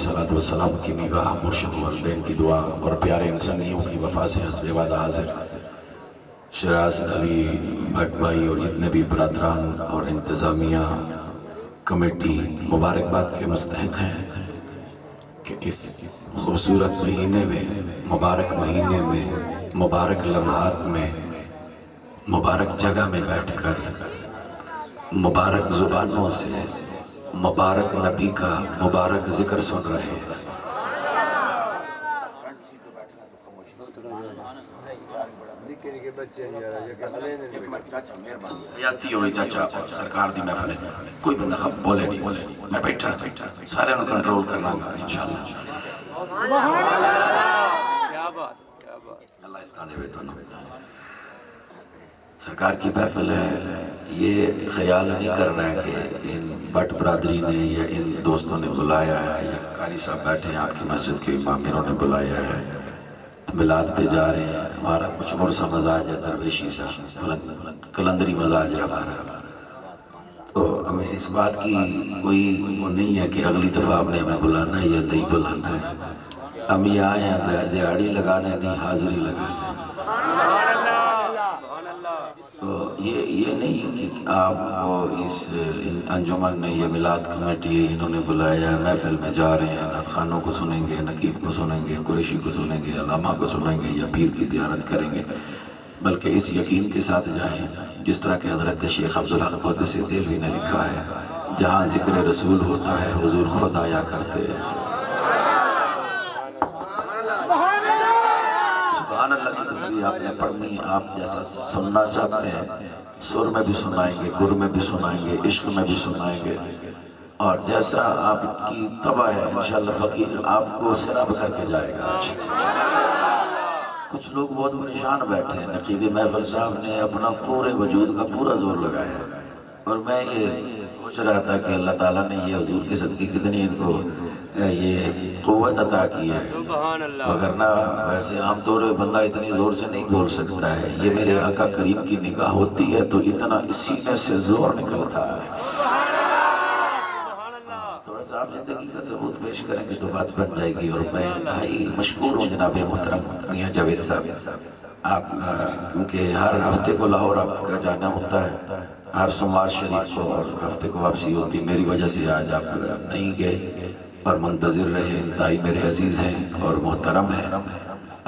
علیہ السلام کی نگاہ، مرشد والدین کی دعا اور پیارے انسانیوں کی وفا سے حسب وعدہ حاضر شیراز علی بھٹ بھائی اور جتنے بھی برادران اور انتظامیہ کمیٹی مبارکباد کے مستحق ہیں کہ اس خوبصورت مہینے میں، مبارک مہینے میں، مبارک لمحات میں، مبارک جگہ میں بیٹھ کر مبارک زبانوں سے مبارک نبی کا مبارک ذکر سن رہے ہیں۔ حیاتی ہوئی چاچا سرکار دی محفل ہے، کوئی بندہ خب بولے نہیں، میں بیٹھا سارے انہوں کنٹرول کرنا گا انشاءاللہ۔ اللہ استانے ہوئے تو سرکار کی محفل ہے، یہ خیال نہیں کرنا ہے کہ ان بٹ برادری نے یا ان دوستوں نے بلایا ہے یا قاری صاحب بیٹھے ہیں آپ کی مسجد کے امام انہوں نے بلایا ہے تو میلاد پہ جا رہے ہیں، ہمارا کچھ اور سا مزاج ہے، درویشی سا کلندری مزاج ہے ہمارا، تو ہمیں اس بات کی کوئی وہ نہیں ہے کہ اگلی دفعہ آپ نے ہمیں بلانا ہے یا نہیں بلانا ہے، ہم یہ آئے ہیں دیہڑی لگانے نہیں حاضری لگانے۔ تو یہ نہیں کہ آپ کو اس انجمن نے، یہ میلاد کمیٹی انہوں نے بلایا ہے، محفل میں جا رہے ہیں، نعت خوانوں کو سنیں گے، نقیب کو سنیں گے، قریشی کو سنیں گے، علامہ کو سنیں گے یا پیر کی زیارت کریں گے، بلکہ اس یقین کے ساتھ جائیں جس طرح کہ حضرت شیخ عبدالحق قدس دہلوی نے لکھا ہے، جہاں ذکر رسول ہوتا ہے حضور خود آیا کرتے ہیں۔ سبحان اللہ کی تسبیح آپ نے پڑھنی، آپ جیسا سننا چاہتے ہیں سر میں بھی سنائیں گے، گر میں بھی سنائیں گے، عشق میں بھی سنائیں گے، اور جیسا آپ کی طبع ہے انشاءاللہ فقیر آپ کو سراب کر کے جائے گا۔ کچھ لوگ بہت پریشان بیٹھے ہیں، نقیب محفل صاحب نے اپنا پورے وجود کا پورا زور لگایا ہے، اور میں یہ سوچ رہا تھا کہ اللہ تعالیٰ نے یہ حضور کے صدقے کتنی ان کو یہ قوت عطا کی ہے، وگرنہ ویسے عام طور پہ بندہ اتنی زور سے نہیں بول سکتا ہے، یہ میرے آقا کریم کی نگاہ ہوتی ہے تو اتنا سینے سے زور نکلتا ہے۔ تھوڑا سا آپ زندگی کا ثبوت پیش کریں گے تو بات بن جائے گی، اور میں انتہائی مشکور ہوں جناب محترم میاں جاوید صاحب، آپ کیونکہ ہر ہفتے کو لاہور آپ کا جانا ہوتا ہے، ہر سوموار شریف کو، اور ہفتے کو واپسی ہوتی، میری وجہ سے آج آپ نہیں گئے اور منتظر رہے، انتہائی میرے عزیز ہیں اور محترم ہیں،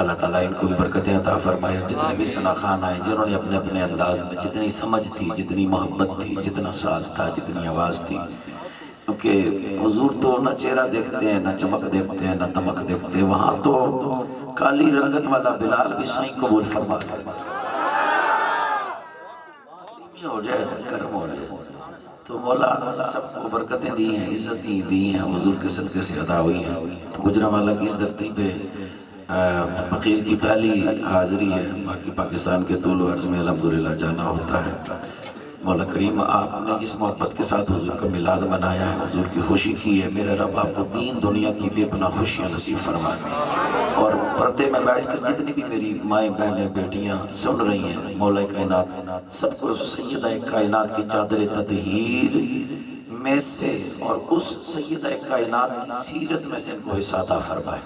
اللہ تعالیٰ ان کو بھی برکتیں عطا فرمائے، جتنے بھی ثنا خان آئے جنہوں نے اپنے اپنے انداز میں جتنی سمجھ تھی، جتنی محبت تھی، جتنا ساز تھا، جتنی آواز تھی، کیونکہ حضور تو نہ چہرہ دیکھتے ہیں، نہ چمک دیکھتے ہیں، نہ دمک دیکھتے ہیں، وہاں تو کالی رنگت والا بلال بھی سائیں قبول فرما ہے، ہو جائے کرم ہو جائے، تو مولا سب کو برکتیں دی ہیں، عزتیں دی ہیں، حضور کے صدقے سے ادا ہوئی ہیں، تو گجرانوالہ کی اس دھرتی پہ فقیر کی پہلی حاضری ہے، باقی پاکستان کے طول و عرض میں الحمدللہ جانا ہوتا ہے۔ مولا کریم آپ نے جس محبت کے ساتھ حضور کا میلاد منایا ہے، حضور کی خوشی کی ہے، میرے رب آپ کو دین دنیا کی بے پناہ خوشیاں نصیب فرمائے، اور پردے میں بیٹھ کر جتنی بھی میری مائیں بہنیں بیٹیاں سن رہی ہیں، مولا کائنات سب کو سیدہ کائنات کی چادر تطہیر میں سے اور اس سیدہ کائنات کی سیرت میں سے ان کو حصہ عطا فرمائے۔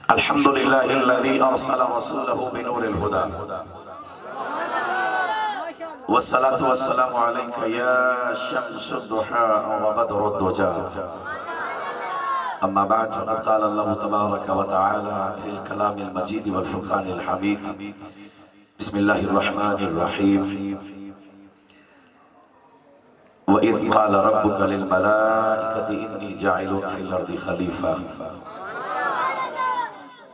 الحمدللہ الذی ارسل رسولہ بنور الہدی والصلاة والسلام علیکہ یا شمس الضحى وبدر الدجى، اما بعد فقد قال اللہ تبارک وتعالی فی الکلام المجید والفرقان الحمید، بسم اللہ الرحمن الرحیم، وَإِذْ قَالَ رَبُّكَ لِلْمَلَائِكَةِ إِنِّي جَاعِلٌ فِي الْأَرْضِ خَلِيفَةً،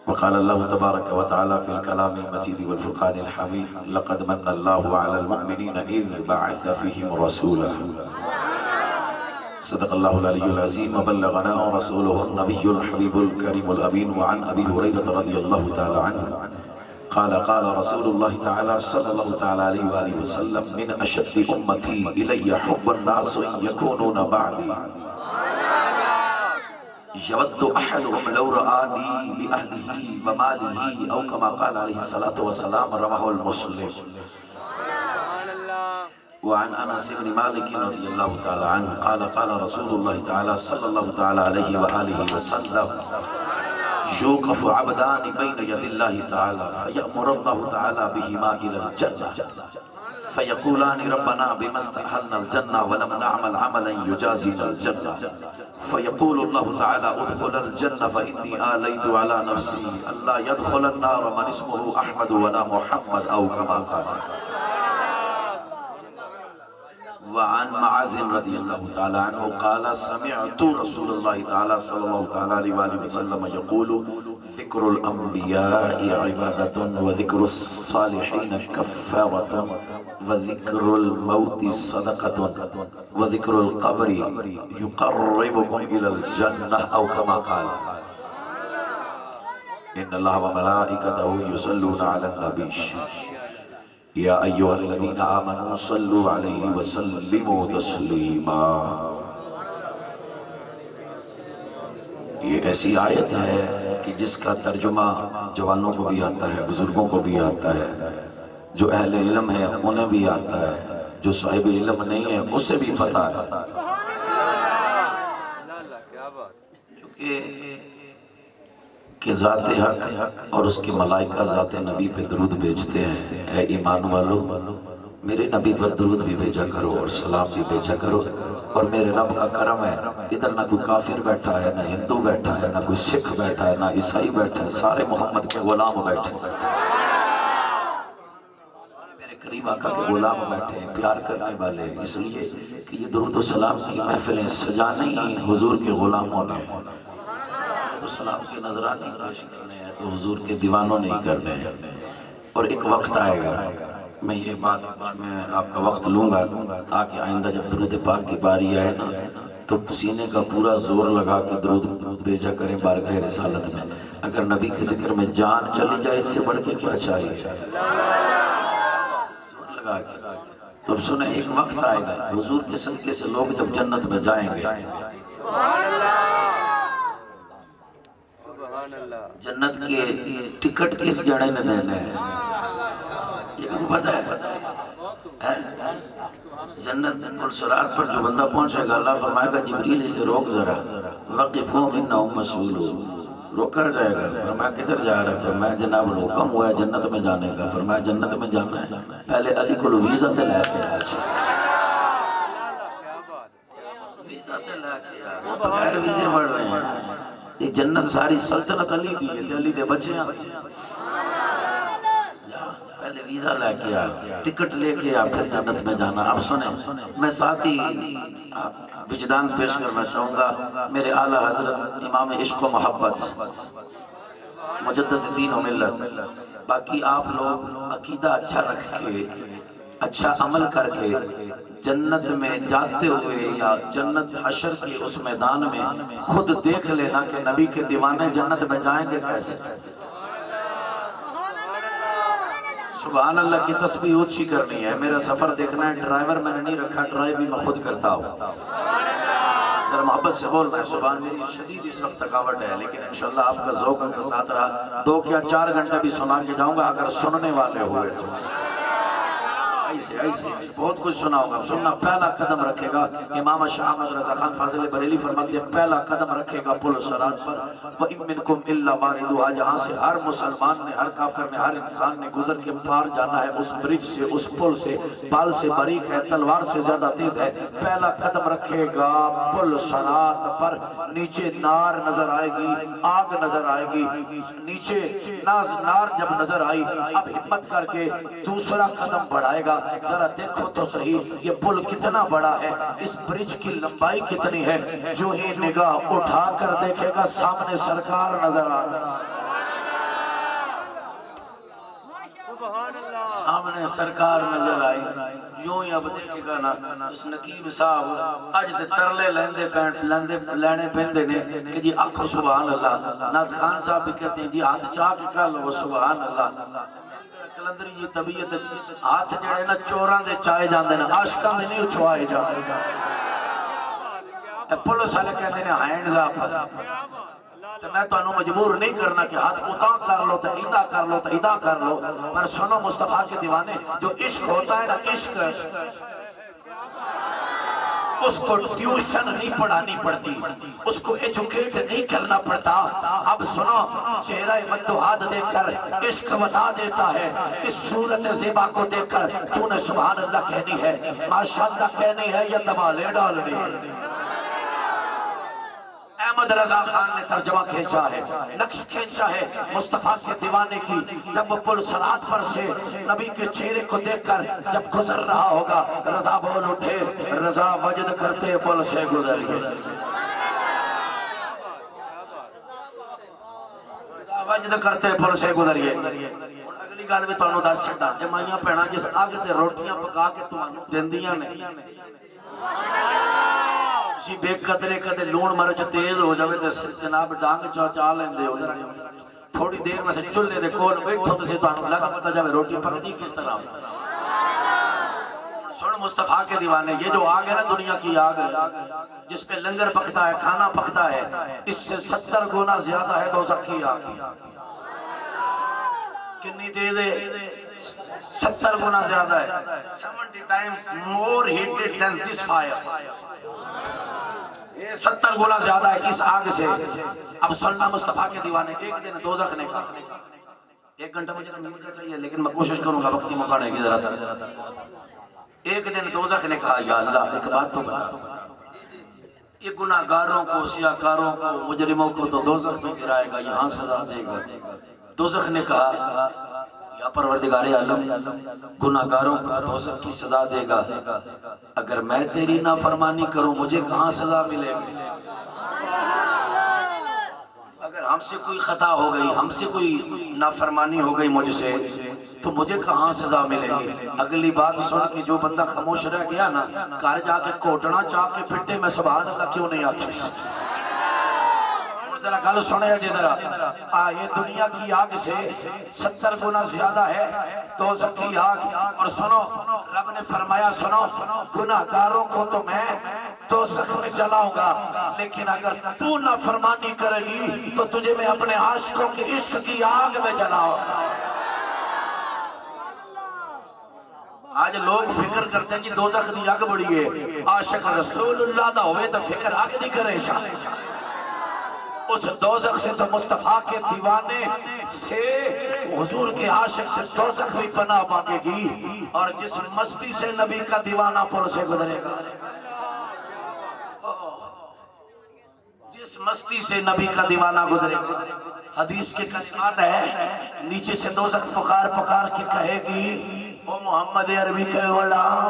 وقال الله تبارك وتعالى في الكلام المجيد والفرقان الحميد، لقد من الله على المؤمنين إذ بعث فيهم رسولا، صدق الله العلي العظيم وبلغنا رسوله النبي الحبيب الكريم الأمين، وعن أبي هريرة رضي الله تعالى عنه قال قال رسول الله تعالى صلى الله تعالى عليه وآله وسلم، من أشد أمتي إلي حب الناس يكونون بعدي، يود أحدهم لو رآني بأهله وماله أو كما قال عليه الصلاة والسلام، رواه المسلم۔ وعن انس بن مالک رضی اللہ تعالی عنہ قال قال رسول اللہ تعالی صلی اللہ تعالی علیہ وآلہ وسلم يوقف عبدان بين يد الله تعالى فيأمر الله تعالى بهما إلى الجنة فيقولان ربنا بما استحلنا الجنة ولم نعمل عملا يجازينا الجنة فيقول الله تعالى ادخل الجنة فإني آليت على نفسي ألا يدخل النار من اسمه أحمد ولا محمد أو كما قال. وعن معاذ رضی اللہ تعالی عنہ قال سمعت رسول اللہ تعالی صلی اللہ تعالی علیہ وآلہ وسلم یقول ذکر الانبیاء عبادت وذکر الصالحین کفارت وذکر الموت صدقت وذکر القبر یقربکم الى الجنہ او کما قال. ان اللہ وملائکتہ یصلون علی النبی یا ایوہ الذین آمنوا صلوا علیہ وسلموا تسلیما. یہ ایسی آیت ہے کہ جس کا ترجمہ جوانوں کو بھی آتا ہے، بزرگوں کو بھی آتا ہے، جو اہل علم ہے انہیں بھی آتا ہے، جو صاحب علم نہیں ہے اسے بھی پتہ ہے. کہ ذات حق اور اس کے ملائکہ ذات نبی پہ درود بھیجتے ہیں. اے ایمان والو میرے نبی پر درود بھی بھیجا کرو اور سلام بھی بھیجا کرو. اور میرے رب کا کرم ہے ادھر نہ کوئی کافر بیٹھا ہے، نہ ہندو بیٹھا ہے، نہ کوئی سکھ بیٹھا ہے، نہ عیسائی بیٹھا ہے، سارے محمد کے غلام بیٹھے ہیں. میرے کریم آقا کے غلام بیٹھے ہیں، پیار کرنے والے. اس لیے کہ یہ درود و سلام کی محفلیں سجانے ہی حضور کے غلاموں نے، تو سلام کے نظرانے پیش کرنے ہیں تو حضور کے دیوانوں نہیں کرنے ہیں. اور ایک وقت آئے گا، میں یہ بات میں آپ کا وقت لوں گا تاکہ آئندہ جب درود پاک کی باری آئے نا تو سینے کا پورا زور لگا کے درود بھیجا کریں بارگاہ رسالت میں. اگر نبی کے ذکر میں جان چلی جائے اس سے بڑھ کے کیا چاہیے. زور لگا کے تو سنیں ایک وقت آئے گا حضور کے صدقے سے لوگ جب جنت میں جائیں گے. جنت کے ٹکٹ کس جڑے میں دینے ہیں یہ بھی پتہ ہے. جنت پل صراط پر جو بندہ پہنچے گا اللہ فرمائے گا جبریل اسے روک ذرا وقفہم انہم مسئولون. روکا جائے گا. فرمایا کدھر جا رہا ہے؟ فرمایا جناب حکم ہوا ہے جنت میں جانے کا. فرمایا جنت میں جانا ہے پہلے علی کو ویزا تے لے کے ویزا تے لے کے بغیر ویزے بڑھ رہے ہیں. یہ جنت ساری سلطنت علی دی ہے، علی دے بچے ہیں. پہلے ویزا لے کے آ، ٹکٹ لے کے آ، پھر جنت میں جانا. اب سنیں میں ساتھی وجدان پیش کرنا چاہوں گا. میرے اعلیٰ حضرت امام عشق و محبت مجدد دین و ملت، باقی آپ لوگ عقیدہ اچھا رکھ کے اچھا عمل کر کے جنت میں جاتے ہوئے یا جنت حشر کے اس میدان میں خود دیکھ لینا کہ نبی کے دیوانے جنت میں جائیں گے کیسے. سبحان اللہ کی تسبیح اونچی کرنی ہے. میرا سفر دیکھنا ہے، ڈرائیور میں نے نہیں رکھا، ڈرائیو بھی میں خود کرتا ہوں. ذرا محبت سے بول رہے ہیں سبحان. میری شدید اس وقت تھکاوٹ ہے لیکن انشاءاللہ آپ کا ذوق ان کے ساتھ رہا. 2 یا 4 گھنٹے بھی سنا کے جاؤں گا اگر سننے والے ہوئے تو. ایسے بہت کچھ سنا ہوگا. سننا پہلا قدم رکھے گا. امام شاہ احمد رضا خان فاضل بریلی فرماتے ہیں پہلا قدم رکھے گا پل صراط پر. وَإِن مِّنْكُمْ إِلَّا وَارِدُهَا. جہاں سے ہر مسلمان نے، ہر کافر نے، ہر انسان نے گزر کے پار جانا ہے. اس برج سے، اس پل سے، بال سے باریک ہے، تلوار سے زیادہ تیز ہے. پہلا قدم رکھے گا پل صراط پر. نیچے نار نظر آئے گی، آگ نظر آئے گی. نیچے نار جب نظر آئی اب ہمت کر کے دوسرا قدم بڑھائے گا. ذرا دیکھو تو صحیح یہ پل کتنا بڑا ہے، اس برج کی لمبائی کتنی ہے. جو ہی نگاہ اٹھا کر دیکھے گا سامنے سرکار نظر آ گا. سامنے سرکار نظر آئی. یوں ہی اب دیکھے گا نا اس نقیب صاحب اج تے ترلے لینے پیندے نے کہ جی آکھو سبحان اللہ. ناز خان صاحب بھی کہتے ہیں جی ہاتھ چاہ کے کہہ لو سبحان اللہ. کلندری جی طبیعت ہاتھ جڑے نا چوراں دے چائے جاندے نا، عاشقاں دے نہیں اچھوائے جاندے. پولیس والے کہتے ہیں ہینڈز اپ. تو میں تو انہوں مجبور نہیں کرنا کہ ہاتھ اتاں کر لو تو ادا کر لو تو ادا کر لو. پر سنو مصطفیٰ کے دیوانے جو عشق ہوتا ہے نا، عشق اس کو ٹیوشن نہیں پڑھانی پڑتی، اس کو ایجوکیٹ نہیں کرنا پڑتا۔ اب سنو، چہرہ مدحات دیکھ کر عشق بتا دیتا ہے، اس صورت زیبا کو دیکھ کر تو نے سبحان اللہ کہنی ہے، ماشاءاللہ کہنی ہے یا دبالے ڈالنی ہے۔ احمد رضا خان نے ترجمہ کھینچا ہے، نقش کھینچا ہے مصطفیٰ کے دیوانے کی، جب وہ پل صراط پر سے نبی کے چہرے کو دیکھ کر جب گزر رہا ہوگا، رضا بول اٹھے، رضا وجد کرتے پل سے گزر گئے، رضا وجد کرتے پل سے گزر گئے۔ اگلی گل بھی تانوں دس چھڈا، جمائیاں بھیڑاں جس اگ تے روٹیاں پکا کے تانوں دیندیاں نے، جی بے قدرے کدے لون مرچ تیز ہو جاوے تے جناب ڈانگ چا لیندے ہو، تھوڑی دیر میں سے چولہے دے کول بیٹھو تے تانوں لگا پتہ جاوے روٹی پکدی کس طرح۔ سن مصطفیٰ کے دیوانے، یہ جو آگ ہے نا دنیا کی آگ جس پہ لنگر پکتا ہے، کھانا پکتا ہے، اس سے 70 گنا زیادہ ہے دوزخ کی آگ۔ کتنی تیز ہے؟ 70 گنا زیادہ ہے، 70 times more heated than this fire۔ 70 گنا زیادہ ہے اس آگ سے۔ اب سننا مصطفیٰ کے دیوانے، ایک دن دوزخ نے کہا، 1 گھنٹہ مجھے نیند کا چاہیے لیکن میں کوشش کروں گا وقتی مکانے کی ذرا تر۔ ایک دن دوزخ نے کہا یا اللہ ایک بات تو بتا، یہ گناہگاروں کو، سیاہکاروں کو، مجرموں کو تو دوزخ میں گرائے گا، یہاں سزا دے گا۔ دوزخ نے کہا یا پروردگار عالم، گناہگاروں کو دوزخ کی سزا دے گا، اگر میں تیری نافرمانی کروں مجھے کہاں سزا ملے گی؟ اگر ہم سے کوئی خطا ہو گئی، ہم سے کوئی نافرمانی ہو گئی مجھ سے، تو مجھے کہاں سزا ملے گی؟ اگلی بات سن کے جو بندہ خاموش رہ گیا نا، گھر جا کے کوٹنا چاہ کے پھٹے میں سبحان اللہ کیوں نہیں آتی؟ ذرا گل سنے جی ذرا، یہ دنیا کی آگ سے 70 گنا زیادہ ہے دوزخ کی آگ۔ اور سنو رب نے فرمایا، سنو گناہگاروں کو تو میں دوزخ میں جلاؤں گا، لیکن اگر تو نافرمانی کرے گی تو تجھے میں اپنے عاشقوں کے عشق کی آگ میں جلاؤں گا۔ آج لوگ فکر کرتے ہیں جی دوزخ دی آگ بڑی ہے، عاشق رسول اللہ دا ہوئے تو فکر آگ دی کرے شاہ۔ اس دوزخ سے تو مصطفیٰ کے دیوانے سے، حضور کے عاشق سے دوزخ بھی پناہ مانگے گی، اور جس مستی سے نبی کا دیوانہ پل سے گزرے گا، جس مستی سے نبی کا دیوانہ گزرے گا، حدیث کے کلمات ہے، نیچے سے دوزخ پکار پکار کے کہے گی، او محمد عربی کے غلام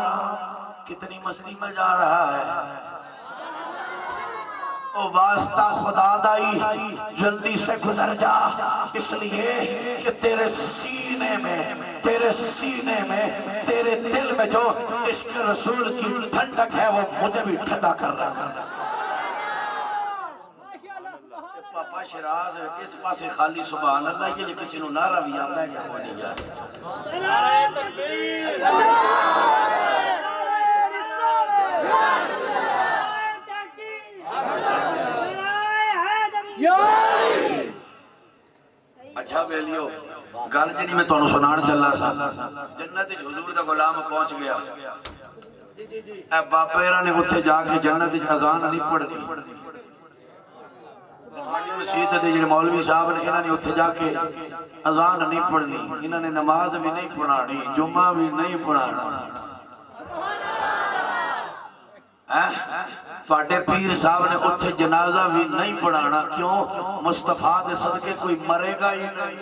کتنی مستی میں جا رہا ہے، او واسطہ خدا دائی جلدی سے گزر جا، اس لیے کہ تیرے سینے میں تیرے دل میں جو عشق رسول کی ٹھنڈک ہے وہ مجھے بھی ٹھنڈا کر رہا ہے۔ پاپا شراز اس پاسے خالی سبحان اللہ، یہ کسی نو نعرہ بھی آتا ہے کیا بولی جا نعرہ تکبیر، اچھا بیلیو گل جنی میں تانوں سنان چلا سا، جنت حضور دا غلام پہنچ گیا، اے باپیرہ نے اتھے جا کے جنت اذان نہیں پڑھنی، مسجد دے جڑے مولوی صاحب نے انہاں نے اتھے جا کے اذان نہیں پڑھنی، انہاں نے نماز بھی نہیں پڑھانی، جمعہ بھی نہیں پڑھانا۔ تواڈے پیر صاحب نے اتھے جنازہ بھی نہیں پڑھانا، کیوں؟ مصطفیٰ دے صدقے کوئی مرے گا ہی نہیں،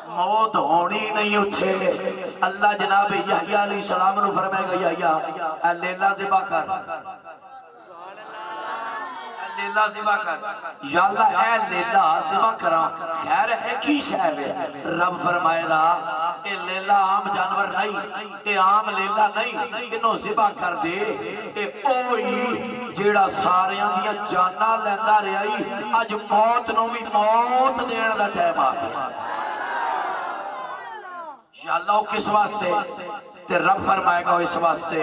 موت ہونی نہیں اتھے۔ اللہ جناب یحییٰ علیہ السلام نے فرمائے گا یحییٰ اے لیلہ ذبح کر، لیلہ ذبح کر، یا اللہ اے لیلہ ذبح کرا، خیر ہے کی شہر ہے؟ رب فرمائے گا اے لیلہ عام جانور نہیں، اے عام لیلہ نہیں، انہوں ذبح کر دے، اے اوئی جیڑا ساریاں دیا جانا لیندہ رہی، آج موت نو بھی موت دین دا ٹائم آگیا۔ یا اللہ کس واسطے؟ تے رب فرمائے گا اس واسطے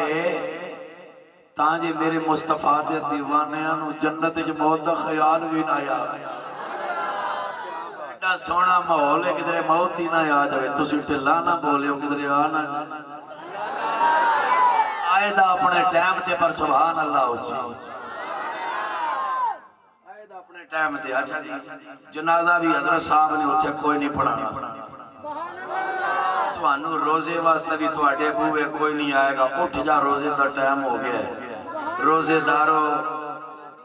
تانجے میرے مصطفیٰ دے دیوانیاں نو جنت جو موت دا خیال بھی نہ یاد، ایڈا سونا ماحول ہے کدھرے موت ہی نہ یاد ہے، تو سیٹے لانا بولے ہو کدھرے آنا آئے دا اپنے ٹائم تے پر سبحان اللہ اچھی آئے دا اپنے ٹائم تے. اچھا جی جنازہ بھی حضرت صاحب نے اٹھے کوئی نہیں پڑھانا تو انو روزے واسطے بھی تو اڈے بوئے کوئی نہیں آئے گا. اٹھ جا روزے دا ٹائم ہو گیا ہے. روزے دارو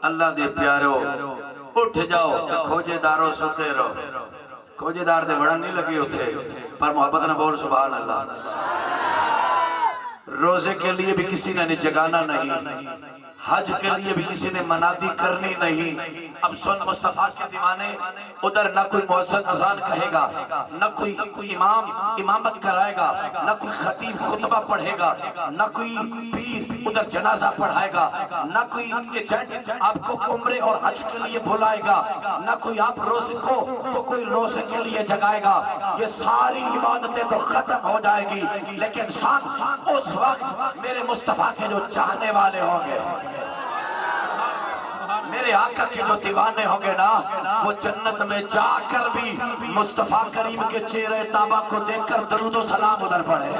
اللہ دے پیارو اٹھ جاؤ تو کھوجے دارو سوتے رہو. کھوجے دار دے بڑا نہیں لگے ہوتے پر محبت نہ بول سبحان اللہ. روزے کے لیے بھی کسی نے جگانا نہیں, حج کے لیے بھی کسی نے منادی کرنی نہیں. اب سن مصطفیٰ کے دیوانے ادھر نہ کوئی مؤذن اذان کہے گا, نہ کوئی امام امامت کرائے گا, نہ کوئی خطیب خطبہ پڑھے گا, نہ کوئی پیر ادھر جنازہ پڑھائے گا, نہ کوئی ایجنٹ آپ کو عمرے اور حج کے لیے بلائے گا, نہ کوئی آپ روزے کو تو کوئی روزے کے لیے جگائے گا. یہ ساری عبادتیں تو ختم ہو جائے گی لیکن شان اس وقت میرے مصطفیٰ کے جو چاہنے والے ہوں گے, میرے آقا کے جو دیوانے ہوں گے نا, وہ جنت میں جا کر بھی مصطفیٰ کریم کے چہرے طیبہ کو دیکھ کر درود و سلام ادھر پڑھے.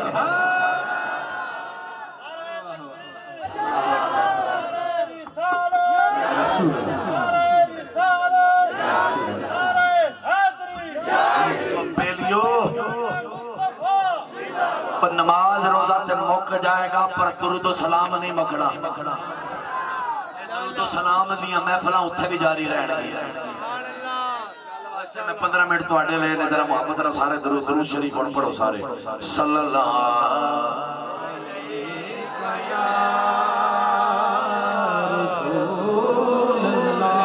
پر نماز روزہ تے موقع جائے گا پر درود و سلام نہیں مکڑا. درود و سلام دیاں محفلاں اتھے بھی جاری رہن گی. واسطے میں 15 منٹ تو آڑے لے ذرا محبت نہ سارے درود شریف پڑھو سارے. صلی اللہ علیہ یا رسول اللہ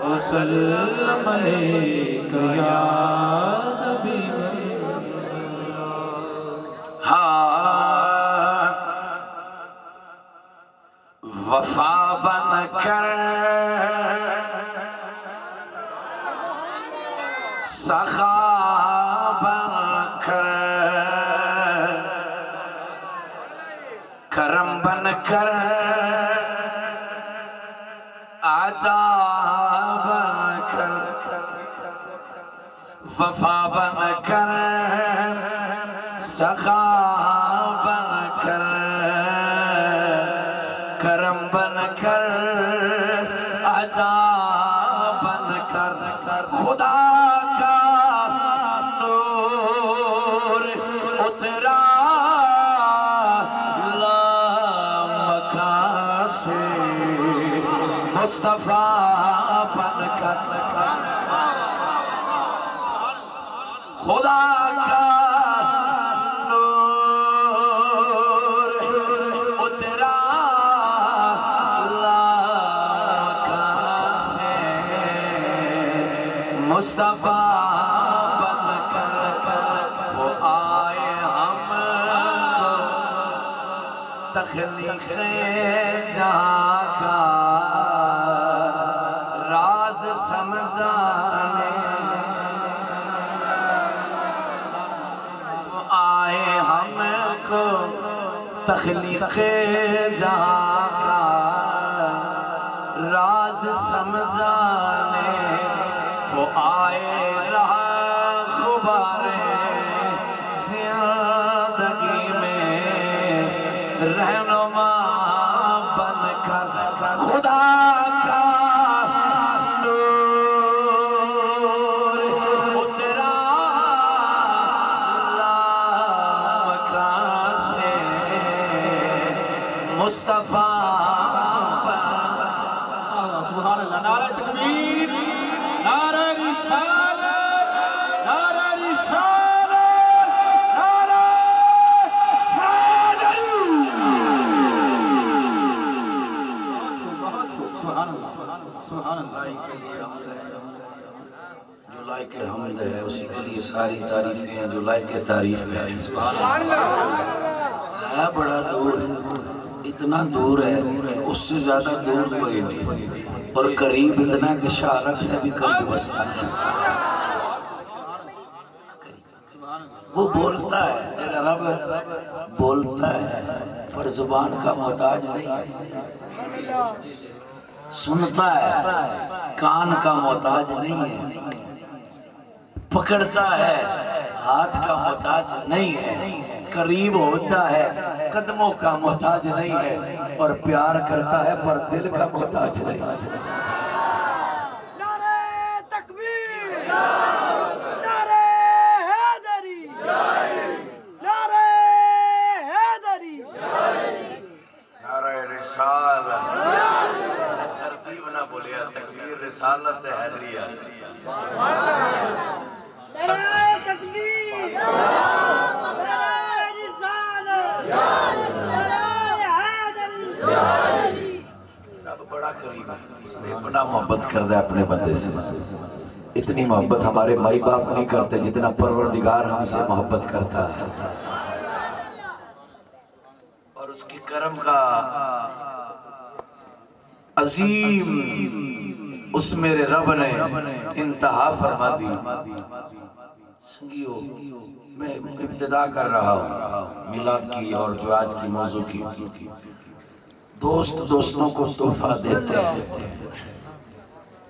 وسلم علیک یا حبیب. وفا بن کر سخا بن کر کرم بن کر عطا بن کر وفا بن کر سخا بن کر کرم بن کر عطا بن کر خدا کا نور اترا لامکان سے مصطفیٰ بن کر خدا کا مصطفیٰ بن کر وہ آئے ہم کو تخلیق جہاں کا راز سمجھانے. وہ آئے ہم کو تخلیق جہاں کا راز سمجھانے. وہ آئے رہا غبارے زندگی میں رہنما بن کر خدا کا نور اترا لامکان سے مصطفیٰ. سبحان اللہ. نعرہ تکبیر, نعرہ رسالت, نعرہ رسالت, نعرہ حیدر. بہت خوب. سبحان اللہ, سبحان اللہ. جو لائق حمد ہے اسی کے لیے ساری تعریفیں ہیں, جو لائق تعریف ہے. سبحان اللہ. ہے بڑا دور, اتنا دور ہے کہ اس سے زیادہ دور کوئی نہیں, اور قریب اتنا کہ شارق سے بھی قریب بستا ہے. وہ بولتا ہے, میرا رب بولتا ہے پر زبان کا محتاج نہیں ہے. سنتا ہے کان کا محتاج نہیں ہے. پکڑتا ہے ہاتھ کا محتاج نہیں ہے. قریب ہوتا ہے قدموں کا محتاج نہیں ہے، اور پیار کرتا ہے پر دل کا محتاج نہیں ہے۔ نعرہ تکبیر، نعرہ حیدری، نعرہ حیدری، نعرہ رسالت، ترتیب نہ بولیا، تکبیر رسالت حیدریہ۔ نعرہ تکبیر، نعرہ رسالت، نعرہ حیدری۔ رب بڑا کریم ہے، اتنا محبت کر دے اپنے بندے سے، اتنی محبت ہمارے مائی باپ نہیں کرتے جتنا پروردگار ہم سے محبت کرتا ہے، اور اس کے کرم کا عظیم اس میرے رب نے انتہا فرما دی۔ سنگیو، میں ابتدا کر رہا ہوں میلاد کی اور جو آج کی موضوع کی۔ دوست دوستوں کو تحفہ دیتے ہیں،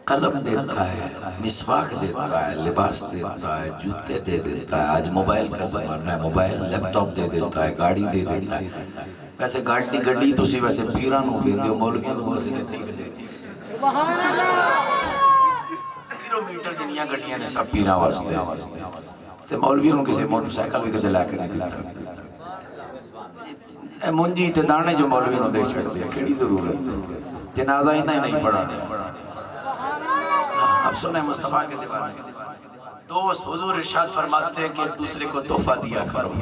قلم دیتا ہے، مسواک دیتا ہے، لباس دیتا ہے، جوتے دے دیتا ہے، آج موبائل کا زمانہ ہے، موبائل لیپ ٹاپ دے دیتا ہے، گاڑی دے دیتا ہے۔ ویسے گاڑی تو سی ویسے پیران ہو گئے دیو، مولویاں تو ویسے دیتی ہے۔ کلومیٹر جنیاں گھٹیاں نے سب پیران واسطے، تے مولویاں نو کسی موٹر سائیکل بھی کدے لے کے نہیں دیتا۔ اے منجی تے دانے جو مولویاں نو دے چھڑ دیا، کیڑی ضرورت؟ جنازہ ہی نہیں پڑھا دیا۔ اب سنیں مصطفیٰ کے دیوانے، دوست حضور ارشاد فرماتے ہیں کہ ایک دوسرے کو تحفہ دیا کرو،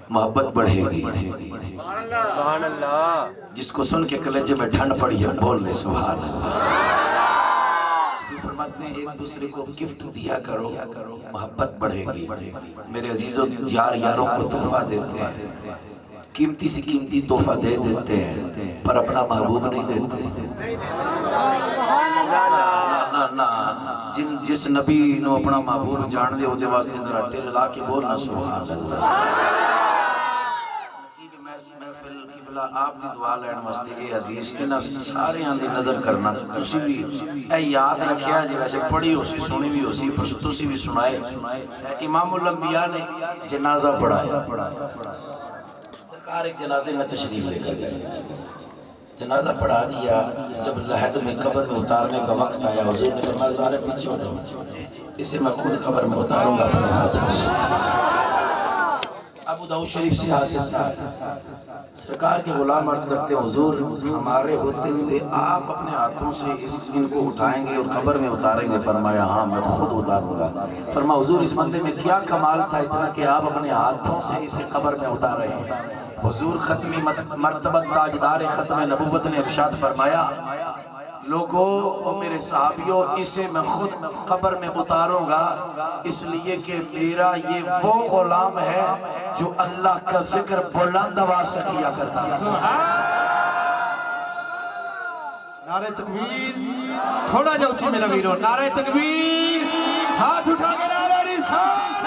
محبت بڑھے گی۔ سبحان اللہ۔ جس کو سن کے کلیجے میں ٹھنڈ پڑی ہے بول دے سبحان اللہ۔ حضور فرماتے ہیں ایک دوسرے کو گفٹ دیا کرو، محبت بڑھے گی۔ میرے عزیزوں، یار یاروں کو تحفہ دیتے ہیں، قیمتی سے قیمتی تحفہ دے دیتے ہیں، پر اپنا محبوب نہیں دیتے۔ جس نبی نو اپنا محبوب جان دے، وہ دے واسطے ذرا دل لا کے بولنا سبحان اللہ۔ محفل قبلہ آپ دی دعا لین واسطے یہ حدیث انہاں سارے دی نظر کرنا، تسی بھی اے یاد رکھیا جی، ویسے پڑھی ہو سی، سنی بھی ہو سی، پر تسی بھی سنائے۔ امام الانبیاء نے جنازہ پڑھایا، سرکار ایک جنازے میں تشریف لے کر گئے، جنازہ پڑھا دیا۔ جب لحد میں قبر میں اتارنے کا وقت آیا، حضور نے فرمایا سارے پیچھے ہو جاؤ، اسے میں خود قبر میں اتاروں گا اپنے ہاتھوں سے۔ ابو داؤد شریف سے حاصل تھا، سرکار کے غلام عرض کرتے ہیں حضور ہمارے ہوتے ہوئے آپ اپنے ہاتھوں سے اس جن کو اٹھائیں گے اور قبر میں اتاریں گے؟ فرمایا ہاں میں خود اتاروں گا۔ فرمایا حضور اس بندے میں کیا کمال تھا اتنا کہ آپ اپنے ہاتھوں سے اسے قبر میں اتار رہے ہیں؟ حضور ختمی مرتبت تاجدار ختم نبوت نے ارشاد فرمایا لوگوں اور میرے صحابیوں، اسے میں خود قبر میں اتاروں گا، اس لیے کہ میرا یہ وہ غلام ہے جو اللہ کا ذکر بلند آواز سے کیا کرتا ہے۔ نعرہ تکبیر، تھوڑا جو اچھی میرا ویرو، نعرہ تکبیر، ہاتھ اٹھا کے نعرہ رسالت،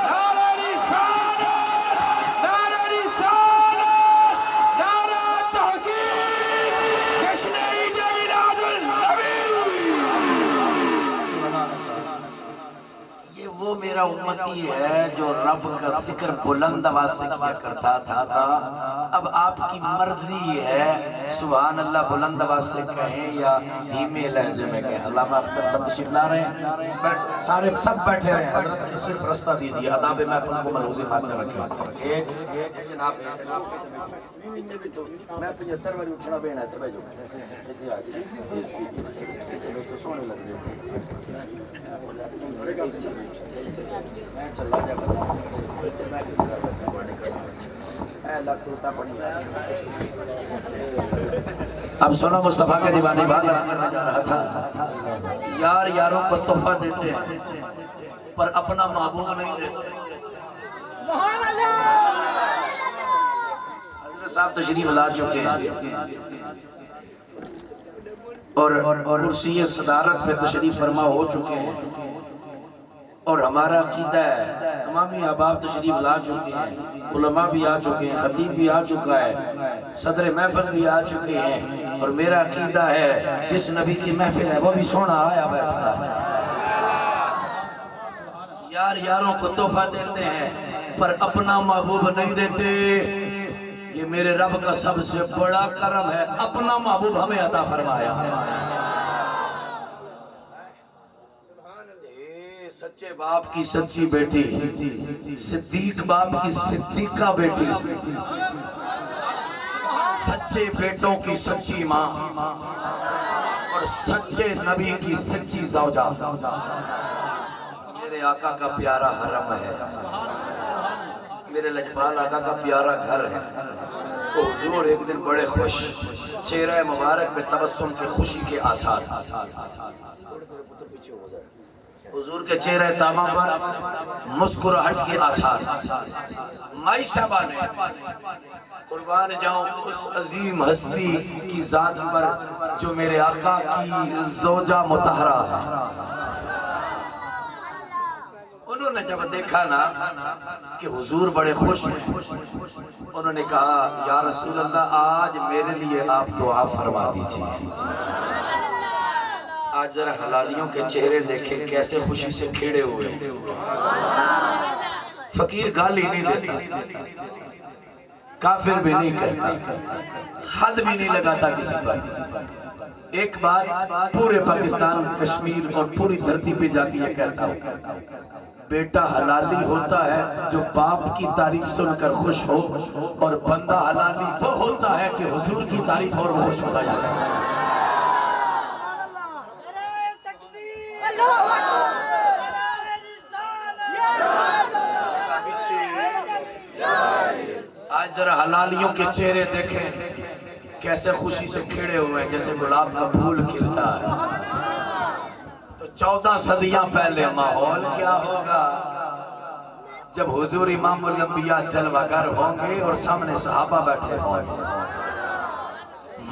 نعرہ رسالت، نعرہ رسالت، نعرہ تحقیق، جشن عید میلاد النبی۔ یہ وہ میرا امتی ہے جو رب کا ذکر بلند آواز سے کیا کرتا تھا۔ اب آپ کی مرضی ہے سبحان اللہ بلند آواز سے کہیں یا دھیمے لہجے میں کہیں۔ علامہ اختر سب تشریف لا رہے ہیں، سارے سب بیٹھے رہے ہیں، حضرت کی صرف رستہ دیجیے، آداب محفل کو ملحوظ خاطر رکھیں۔ ایک جناب میں 75 باری اٹھنا بینا ہے، بھائی جو اتھے آ جائے اتھے بیٹھو سونے لگ دے میں چلا جا بتا اتھے میں کیوں کر بس پڑھنے کرنا اے لگ توتا پڑھی۔ اب سنو مصطفیٰ کے دیوانے بات کرنے جا رہا تھا، یار یاروں کو تحفہ دیتے ہیں پر اپنا محبوب نہیں دیتے۔ حضرت صاحب تشریف لا چکے ہیں اور کرسی صدارت پہ تشریف فرما ہو چکے ہیں، اور ہمارا عقیدہ ہے تمامی احباب تشریف لا چکے ہیں، علماء بھی آ چکے ہیں، خطیب بھی آ چکا ہے، صدر محفل بھی آ چکے ہیں، اور میرا عقیدہ ہے جس نبی کی محفل ہے وہ بھی سونا آیا بیٹھا ہے۔ یار یاروں کو تحفہ دیتے ہیں پر اپنا محبوب نہیں دیتے. یہ میرے رب کا سب سے بڑا کرم ہے, اپنا محبوب ہمیں عطا فرمایا. سچے باپ کی سچی بیٹی, صدیق باپ کی صدیقہ بیٹی, سچے بیٹوں کی سچی ماں اور سچے نبی کی سچی زوجہ. میرے آقا کا پیارا حرم ہے, میرے لجپال آقا کا پیارا گھر ہے. تو حضور ایک دن بڑے خوش, چہرہ مبارک میں تبسم کے خوشی کے آثار. حضور کے چہرہ تابہ پر مسکراہٹ کے آثار. مائی صاحبہ نے قربان جاؤں اس عظیم ہستی کی ذات پر جو میرے آقا کی زوجہ مطہرہ ہے. انہوں نے جب دیکھا نا کہ حضور بڑے خوش ہیں, انہوں نے کہا یا رسول اللہ آج میرے لیے آپ دعا فرما دیجیے. آج ذرا حلالیوں کے چہرے دیکھیں کیسے خوشی سے کھڑے ہوئے. فقیر گالی نہیں دیتا, کافر بھی نہیں کہتا, حد بھی نہیں لگاتا کسی پر. ایک بار پورے پاکستان, کشمیر اور پوری دھرتی پہ جا کے یہ کہتا ہوں, بیٹا حلالی ہوتا ہے جو باپ کی تعریف سن کر خوش ہو, اور بندہ حلالی وہ ہوتا ہے کہ حضور کی تعریف اور وہ خوش ہوتا جاتا ہے. آج ذرا حلالیوں کے چہرے دیکھیں کیسے خوشی سے کھڑے ہوئے ہیں جیسے گلاب کا پھول کھلتا ہے. تو 14 صدیاں پہلے ماحول کیا ہوگا جب حضور امام الانبیاء جلوہ گر ہوں گے اور سامنے صحابہ بیٹھے ہوں گے.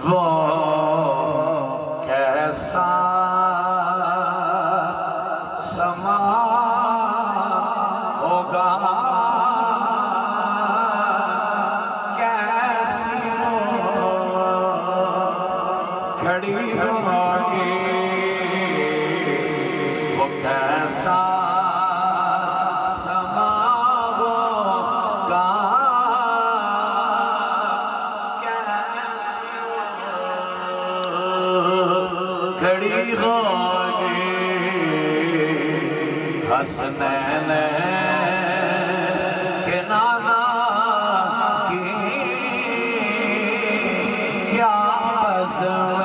وہ کیسا سما ہوگا, کھڑی ہوگی وہ کیسا سما ہوگا, کیسی کھڑی ہوگی حسنین کے نانا کی کیا بزم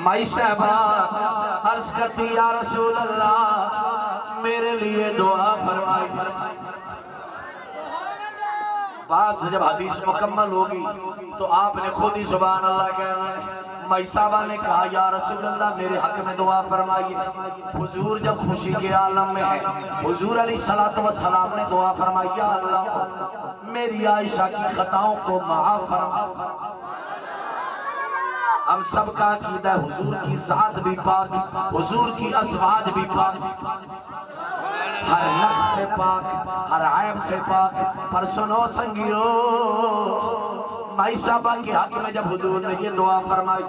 مائی صاحبہ عرض کرتی یا رسول اللہ میرے لیے دعا فرمائی. بات جب حدیث مکمل ہوگی تو آپ نے خود ہی سبحان اللہ کہنا ہے. مائی صاحبہ نے کہا یا رسول اللہ میرے حق میں دعا فرمائیے. حضور جب خوشی کے عالم میں ہے, حضور علیہ السلام نے دعا فرمائی یا اللہ میری عائشہ کی خطاؤں کو معاف فرما. ہم سب کا عقیدہ ہے حضور کی ذات بھی پاک, حضور کی ازواج بھی پاک, ہر نقص سے پاک, ہر عیب سے پاک. پر سنو سنگیو مائی صاحبہ کے حق میں جب حضور نے یہ دعا فرمائی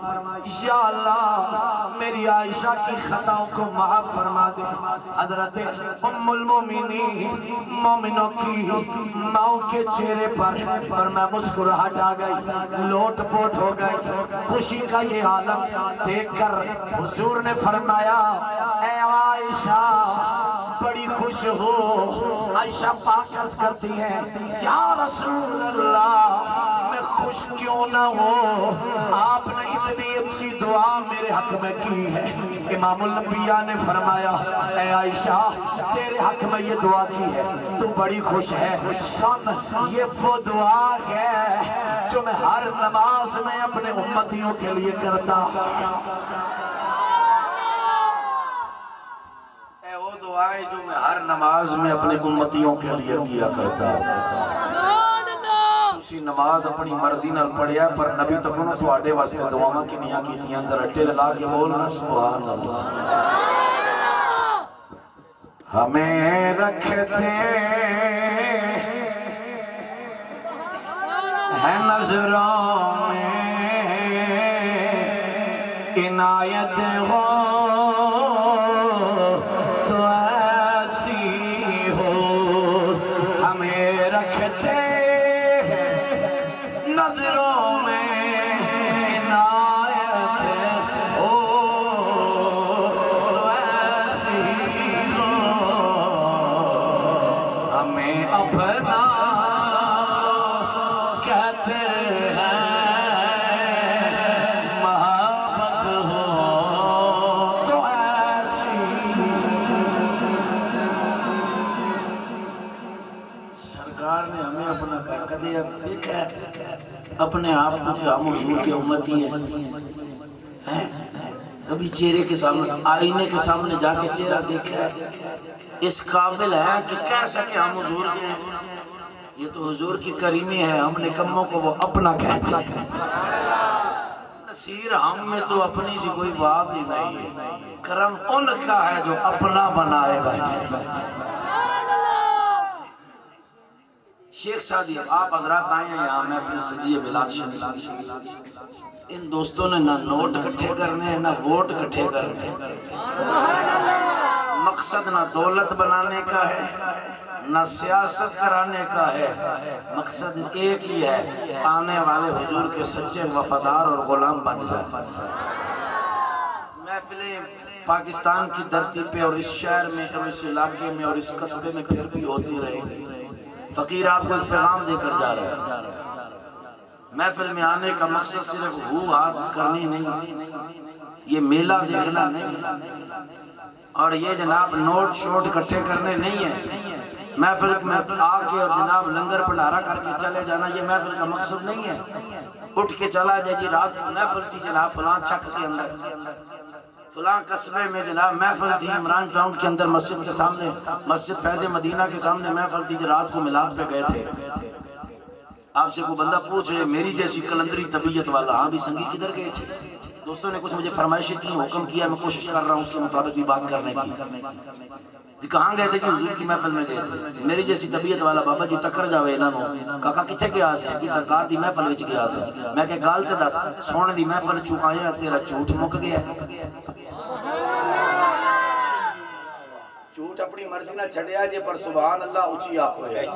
یا اللہ میری عائشہ کی خطاؤں کو معاف فرما دے. حضرت ام المومنین مومنوں کی ماؤں کے چہرے پر میں مسکراہٹ آ گئی, لوٹ پوٹ ہو گئی. خوشی کا یہ عالم دیکھ کر حضور نے فرمایا اے عائشہ بڑی خوش ہو. عائشہ پاک عرض کرتی ہے یا رسول اللہ میں خوش کیوں نہ ہو, آپ نے اتنی اچھی دعا میرے حق میں کی ہے. امام الانبیاء نے فرمایا اے عائشہ تیرے حق میں یہ دعا کی ہے, تو بڑی خوش ہے. سن یہ وہ دعا ہے جو میں ہر نماز میں اپنے امتیوں کے لیے کرتا ہوں. وہ دعائیں جو میں ہر نماز میں اپنے امتیوں کے لیے کیا کرتا ہوں. اسی نماز اپنی مرضی نال پڑھیا پر نبی تک انہوں تو آڈے واسطے دعاواں کی نیاں کی تھی اندر اٹھے للا کے بولنا سبحان اللہ. ہمیں رکھتے ہیں نظروں میں عنایت ہو تو ایسی ہو ہمیں رکھتے ہیں نظروں میں عنایت ہو تو ایسی ہو ہمیں اپنا کہتے ہیں محبت ہو تو ایسی سرکار نے ہمیں اپنا کدے دیکھا اپنے آپ کو کہ ہم حضور کے امتی ہیں کبھی چہرے کے سامنے آئینے کے سامنے جا کے چہرہ دیکھا ہے اس قابل ہے کہ کہہ سکے ہم حضور کے ہیں یہ تو حضور کی کریمی ہے ہم نکموں کو وہ اپنا کہتے ہیں نصیر ہم میں تو اپنی سی کوئی بات ہی نہیں ہے کرم ان کا ہے جو اپنا بنائے بیٹھے شیخ سعدی آپ حضرات آئے ہیں یہاں محفل سجیہ میلاد شریف ان دوستوں نے نہ نوٹ اکٹھے کرنے ہیں نہ ووٹ اکٹھے کرنے مقصد نہ دولت بنانے کا ہے نہ سیاست کرانے کا ہے مقصد ایک ہی ہے آنے والے حضور کے سچے وفادار اور غلام بن جائے محفلیں پاکستان کی دھرتی پہ اور اس شہر میں اور اس علاقے میں اور اس قصبے میں پھر بھی ہوتی رہے فقیر آپ کو ایک پیغام دے کر جا رہے ہیں محفل میں آنے کا مقصد صرف ہو ہاتھ کرنی نہیں یہ میلہ دیکھنا نہیں اور یہ جناب نوٹ شوٹ اکٹھے کرنے نہیں ہیں محفل میں آ کے اور جناب لنگر بھنڈارا کر کے چلے جانا یہ محفل کا مقصد نہیں ہے اٹھ کے چلا جائے جی رات محفل تھی جناب فلاں چک کے اندر فلاں قصبے میں جناب محفل تھی عمران ٹاؤن کے اندر مسجد کے سامنے مسجد فیض مدینہ کے سامنے محفل تھی جو رات کو میلاد پہ گئے تھے آپ سے کوئی بندہ پوچھے میری جیسی کلندری طبیعت والا ہاں بھی سنگی کدھر گئے تھے دوستوں نے کچھ مجھے فرمائشیں کی حکم کیا میں کوشش کر رہا ہوں اس کے مطابق بھی بات کرنے کی کہاں گئے تھے کہ حضور کی محفل میں گئے تھے میری جیسی طبیعت والا بابا جی ٹکر جاوے انہوں کہا کتھے گیا سے کہ سرکار دی محفل وچ گیا سے میں کہ گل تے دس سونے دی محفل چوں آیا تیرا جھوٹ مک گیا جھوٹ اپنی مرضی نہ چھڑیا جے پر سبحان اللہ اونچی آکھو ہے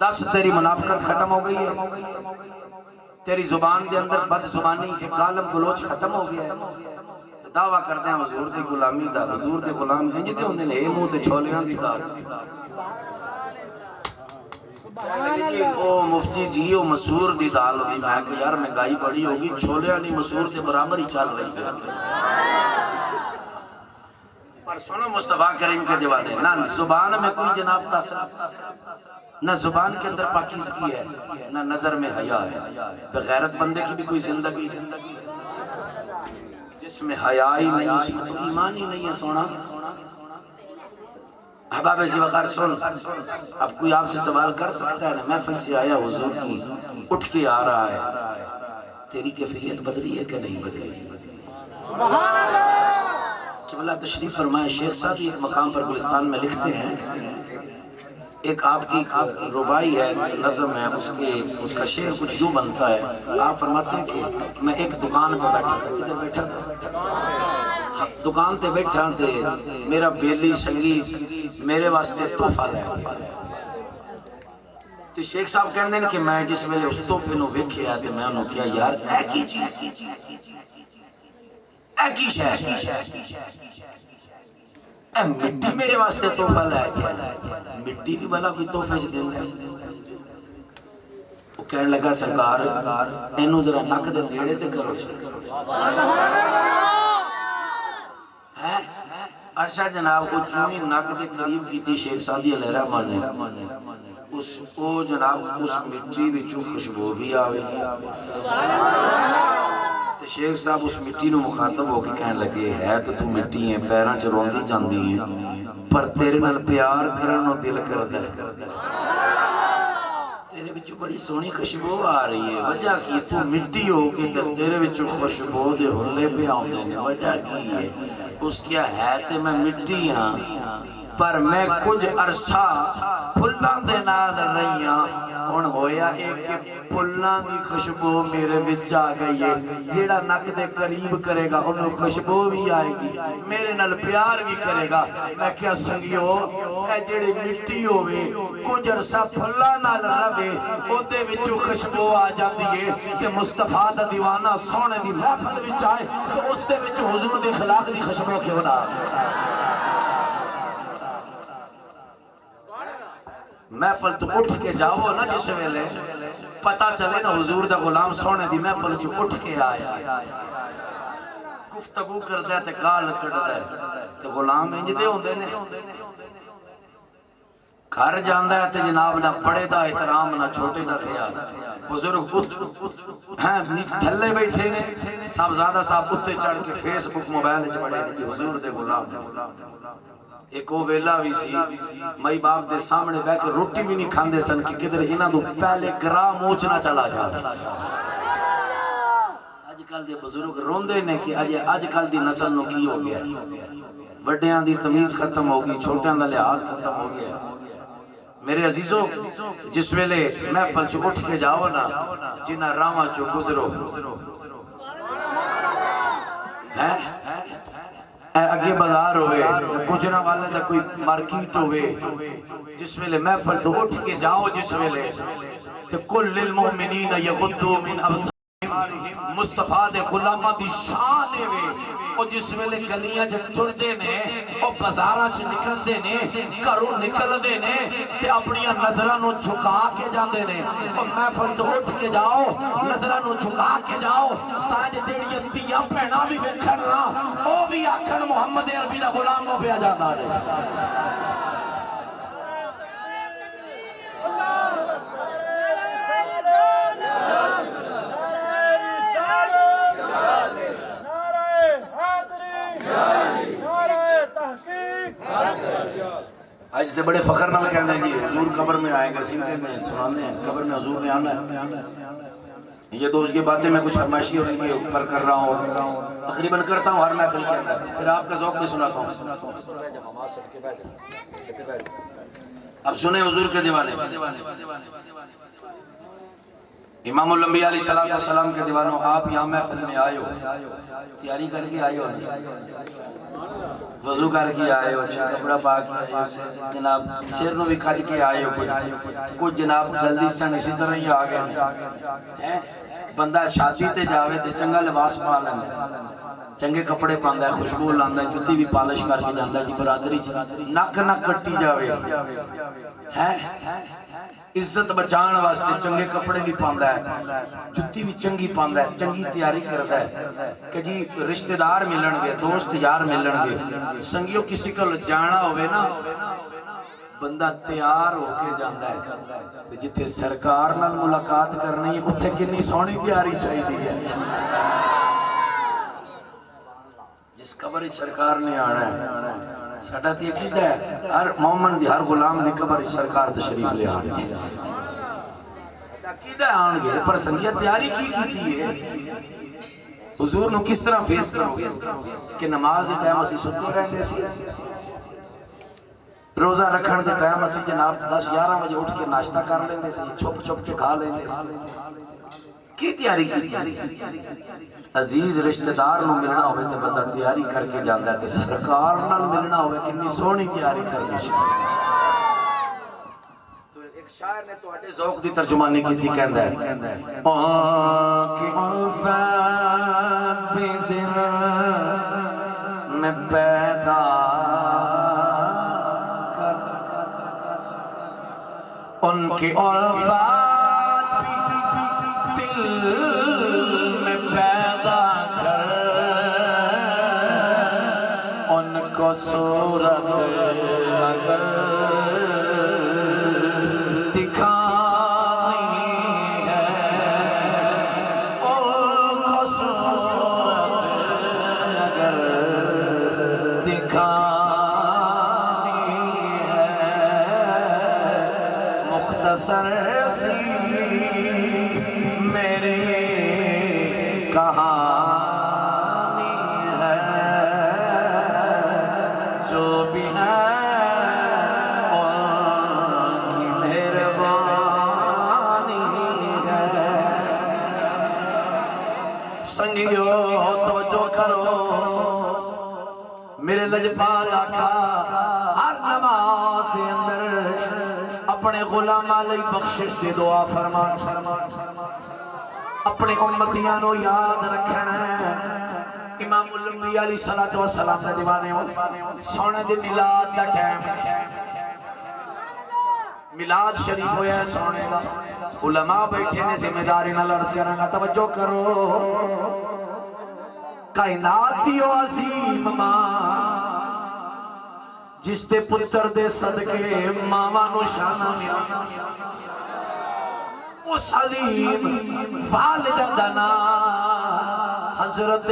دس تیری منافقت ختم ہو گئی ہے تیری زبان دے اندر بد زبانی کے گالم گلوچ ختم ہو گیا ہے دعویٰ کرتے ہیں حضور دی غلامی دا حضور دے غلام ہیں جتے ہوندے نے منہ تے چھولیاں دی دا کہنے لگے جی او مفتی جی او مسور دی دال ہوگی میں کہ یار مہنگائی بڑی ہوگی چھولیاں نہیں مسور کے برابر ہی چل رہی ہے پر سنو مصطفیٰ کریم کے دیوانے نہ زبان میں کوئی جناب تاثر نہ زبان کے اندر پاکیزگی ہے نہ نظر میں حیا ہے بغیرت بندے کی بھی کوئی زندگی جس میں حیا ہی نہیں اس میں تو ایمان ہی نہیں ہے سونا احباب ذی وقار سن اب کوئی آپ سے سوال کر سکتا ہے نا محفل سے آیا حضور کی اٹھ کے آ رہا ہے تیری کیفیت بدلی ہے کہ نہیں بدلی کہ اللہ تشریف فرمائے شیخ صاحب ایک مقام پر گلستان میں لکھتے ہیں ایک آپ کی ربائی ہے نظم ہے اس کا شعر کچھ یوں بنتا ہے آپ فرماتے ہیں کہ میں ایک دکان پہ بیٹھا تھا کدھر بیٹھا تھا دکان تے بیٹھا تھے میرا بیلی سنگی میرے واسطے تحفہ لے تو شیخ صاحب کہندے ہیں کہ میں جس ویلے اس تحفے نو ویکھیا تے میں انہوں کیا یار اے کی چیز اے کی شے اے مٹی میرے واسطے تحفہ لے گیا مٹی بھی بلا کوئی تحفے سے دیں گے وہ کہنے لگا سرکار اینو ذرا نک دے نیڑے تے کرو ارشا جناب کو چوئی نک دے قریب کی تھی شیخ سعدی علیہ رحمان نے او جناب اس مٹی وچوں خوشبو بھی آوے تے شیخ صاحب اس مٹی نو مخاطب ہو کے کہنے لگے ہے تو مٹی ہے پیراں چ روندی جاندی ہے پر تیرے نال پیار کرن نو دل کردا ہے تیرے وچوں بڑی سونی خوشبو آ رہی ہے وجہ کی تو مٹی ہو کے تیرے وچوں خوشبو دے ہلے پہ آوندے نے وجہ کی ہے اس کیا ہے تے میں مٹی ہاں پر میں کچھ عرصہ پھلاں دے نال رہیاں ہن ہویا ایک پھلاں دی خوشبو میرے وچ آ گئی ہے جیڑا نک دے قریب کرے گا انہوں خوشبو بھی آئے گی میرے نال پیار بھی کرے گا میں کیا سنگیو اے جیڑی مٹی ہوئے کچھ عرصہ پھلاں نال رہے او دے وچوں خوشبو آ جاتی ہے کہ مصطفیٰ دا دیوانہ سونے دی محفل وچ آئے تو اس دے وچ حضور دی خلاق دی خوشبو کیوں نہ محفل تو اٹھ کے جاؤ نا جس ویلے پتہ چلے نا حضور دا غلام سونے دی محفل چ اٹھ کے آیا گفتگو کردا ہے تے گال کڈدا ہے تے غلام انج دے ہوندے نے گھر جاندا ہے تے جناب نہ بڑے دا احترام نہ چھوٹے دا خیال بزرگ ہیں تھلے بیٹھے نے صاحب زیادہ صاحب اتے چڑھ کے فیس بک موبائل وچ بڑے نے حضور دے غلام ایک وہ ویلا بھی سی مائی باپ دے سامنے بیٹھ کے روٹی بھی نہیں کھاندے سن کہ کدھر انہاں تو پہلے گرام موچنا چلا جاتا اج کل دے بزرگ روندے نے کہ اج کل دی نسل نو کی ہو گیا وڈیاں دی تمیز ختم ہو گئی چھوٹیاں دا لحاظ ختم ہو گیا میرے عزیزو جس ویلے محفل چ اٹھ کے جاؤ نا جنہ راواں چ گزرو ہیں اگے بازار ہوئے گجرہ والے دا کوئی مارکیٹ ہوئے جس ویلے محفل تو اٹھ کے جاؤ جس ویلے کہ کل للمؤمنین یغضوا من ابصارہم مصطفیٰ دے غلامہ دی شان ہوئے اور جس ویلے گلیاں جب چڑھتے نے اور بازاراں چ نکلتے نے گھروں نکلتے نے تے اپنی نظراں نو جھکا کے جاندے نے اور محفل تو اٹھ کے جاؤ نظراں نو جھکا کے جاؤ تاں جڑیاں تیاں بہناں بھی ویکھن نا او بھی آکھن محمد عربی دا غلام نو پیا جاندا ہے آج سے بڑے فخر نہ کہنے ہیں جی حضور قبر میں آئیں گے سیدھے میں سنانے ہیں قبر میں حضور نے آنا ہے یہ باتیں میں کچھ فرمائشی اور ان کے اوپر کر رہا ہوں تقریباً کرتا ہوں ہر محفل کے اندر پھر آپ کا ذوق بھی سناتا ہوں اب سنیں حضور کے دیوانے امام الانبیاء علیہ السلام کے دیوانوں آپ یہاں محفل میں آئے ہو تیاری کر کے آئے ہو وضو کر کے آئے ہو کپڑا پا کے آئے ہو جناب سر نو بھی کھج کے آئے ہو کچھ جناب جلدی سن اسی طرح ہی آگئے بندہ شادی تے جاوے تے چنگا لباس پا لینا چنگے کپڑے پاندا ہے خوشبو لاندا ہے جُتی بھی پالش کر کے جاندا ہے جی برادری نک نہ کٹی جاوے ہے عزت بچان واسطے چنگے کپڑے بھی پاندا ہے جُتی بھی چنگی پاندا ہے چنگی تیاری کردا ہے کہ جی رشتہ دار ملن گے دوست یار ملن گے سنگیو کسی کو جانا ہوئے نا بندہ تیار ہو کے جاندا ہے جتھے سرکار نال ملاقات کرنی اتھے کنی سونی تیاری چاہیے جس قبر سرکار نے آنا ہے ساڈا تے عقیدہ ہے ہر مومن دی ہر غلام دی قبر سرکار تشریف لے آنے ساڈا عقیدہ آن گے پر سنگیا تیاری کی کیتی ہے حضور نو کس طرح فیس کرو گے کہ نماز دے ٹائم اسی ستے رہندے سی روزہ رکھن دے ٹائم اسی جناب 10-11 بجے اٹھ کے ناشتہ کر لیندے سی چھپ چھپ کے کھا لیندے سی کی تیاری کی عزیز رشتہ دار نو ملنا ہوئے تے بندہ تیاری کر کے جاندا ہے تے سرکار نال ملنا ہوئے کنی سونی تیاری کرنی چاہیے تو ایک شاعر نے تواڈے ذوق دی ترجمانی کیتی کہندا ہے کہ الفات بدل میں پیدا کر ان کی الفات دل میں پیدا کر ان کو صورت اگر دکھانی ہے ان کو صورت اگر دکھانی ہے مختصر سی میری کہانی ہے سنگیو توجہ کرو میرے لجپال آقا ہر نماز دے اندر اپنے غلاماں لئی بخشش دی دعا فرمان اپنے امتیاں نو یاد رکھنا ہے امام الانبیاء علیہ الصلوۃ والسلام نے دیوانے سونے دے میلاد دا ٹائم میلاد شریف ہویا ہے سونے دا علماء بیٹھے نے ذمہ داری نال عرض کراں گا توجہ کرو کائنات دی عظیم ماں جس دے پتر دے صدقے ماما نو شانہ ملا اس عظیم والدہ دا نام حضرت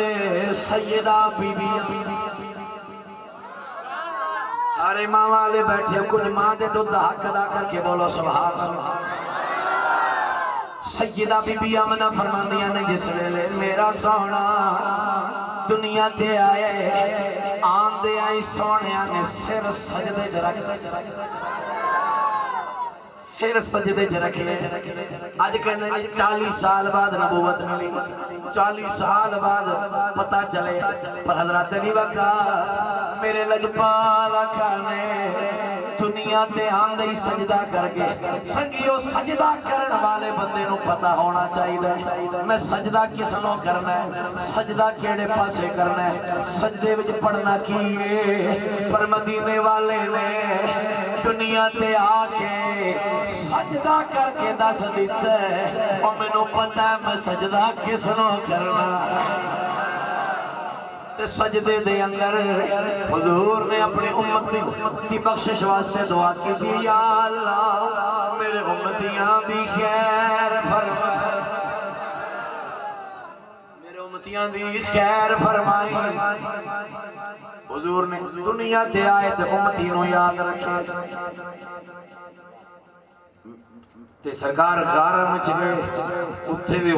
سیدہ بی بی سارے ماں والے بیٹھے کل ماں دے دودھ حق ادا کر کے بولو سبحان اللہ سیدہ بی بی آمنہ فرماندیاں نے جس ویلے میرا سونا دنیا تے آئے آن دے آئی سونیاں نے سر سجدے جرک سر سجدے جرکے آج کہنے 40 سال بعد نبوت ملی 40 سال بعد پتہ چلے پر حضرت علی وقا میرے لجپال آقا نے دنیا تے آندے سجدہ کر کے سنگیو سجدہ کرن والے بندے نو پتہ ہونا چاہیے میں سجدہ کس نو کرنا ہے سجدہ کیڑے پاسے کرنا ہے سجدے وچ پڑھنا کیے پر مدینے والے نے دنیا تے آ کے سجدہ کر کے دس دیتا ہے اور میں نو پتہ ہے میں سجدہ کس نو کرنا تے سجدے دے اندر حضور نے اپنے امت کی بخشش واسطے دعا کی دی یا اللہ میرے امتیاں دی خیر فرمائے میرے امتیاں دی خیر فرمائی حضور نے دنیا تے آئے تے امتی نو یاد رکھے تے سرکار غارہ میں چلے اتھے بھی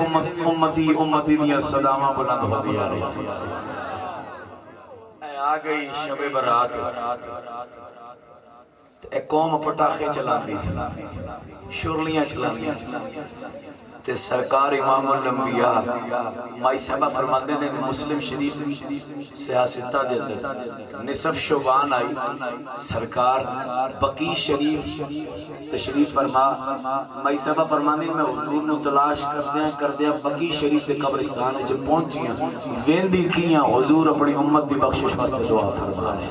امتی دیا صدامہ بلند ہو دیا رہی آ گئی شب برات ایک قوم پٹاخے چلا دی شرلیاں چلا دی تے سرکار امام الانبیاء مائی صاحبہ فرماندے نے مسلم شریف سیاستہ دے اندر نصف شعبان آئی سرکار بقی شریف تشریف فرما مائی صاحبہ فرماندے میں حضور نو تلاش کر دیا بقی شریف دے قبرستان جب پہنچیاں ویندی کیاں حضور اپنی امت دی بخشش واسطے دعا فرما رہے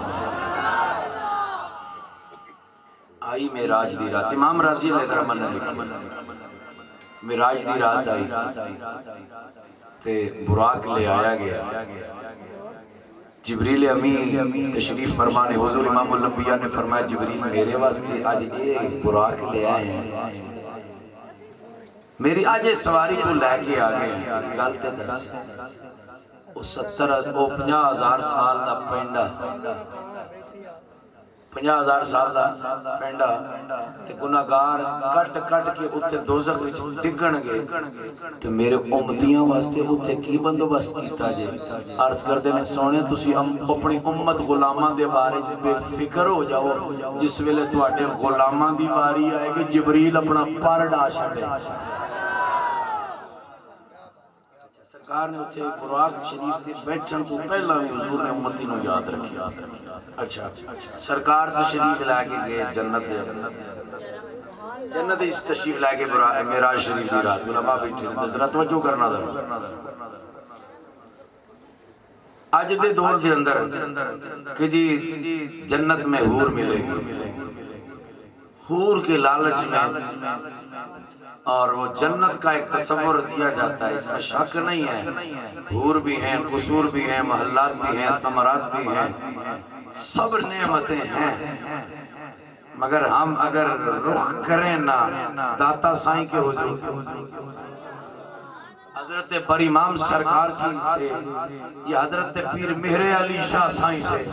آئی معراج دی رات امام راضی علیہ الرحمن نے لکھی معراج دی رات آئی تے براق لے آیا گیا جبریل امین تشریف فرمانے حضور امام الانبیاء نے فرمایا جبریل میرے واسطے آج ایک براق لے آئے ہیں میری آج سواری تو لے کے آگئے ہیں گلتے دس وہ 50,000 سال دا پینڈا 50,000 سال دا پینڈا تے گناہگار کٹ کٹ کے اتھے دوزخ وچ ڈگن گے تے میرے امتیاں واسطے اتھے کی بندوبست کیتا جے عرض کردے نے سونے تسی اپنی امت غلاماں دے بارے بے فکر ہو جاؤ جس ویلے تواڈے غلاماں دی واری آئے گی جبریل اپنا پر ڈا چھڈے سرکار نے اتھے براق شریف تے بیٹھن تو پہلا حضور نے امتی نو یاد رکھی اچھا سرکار تشریف لے کے گئے جنت دے جنت اس تشریف لے کے معراج شریف دی رات علماء بیٹھے نے ذرا توجہ کرنا ضرور اج دے دور دے اندر کہ جی جنت میں حور ملے گی حور کے لالچ میں اور وہ جنت کا ایک تصور دیا جاتا ہے اس میں شک نہیں ہے حور بھی ہیں قصور بھی ہیں محلات بھی ہیں ثمرات بھی ہیں سب نعمتیں ہیں مگر ہم اگر رخ کریں نا داتا سائیں کے حضور حضرت بر امام سرکار کی سے یا حضرت پیر مہر علی شاہ سائیں سے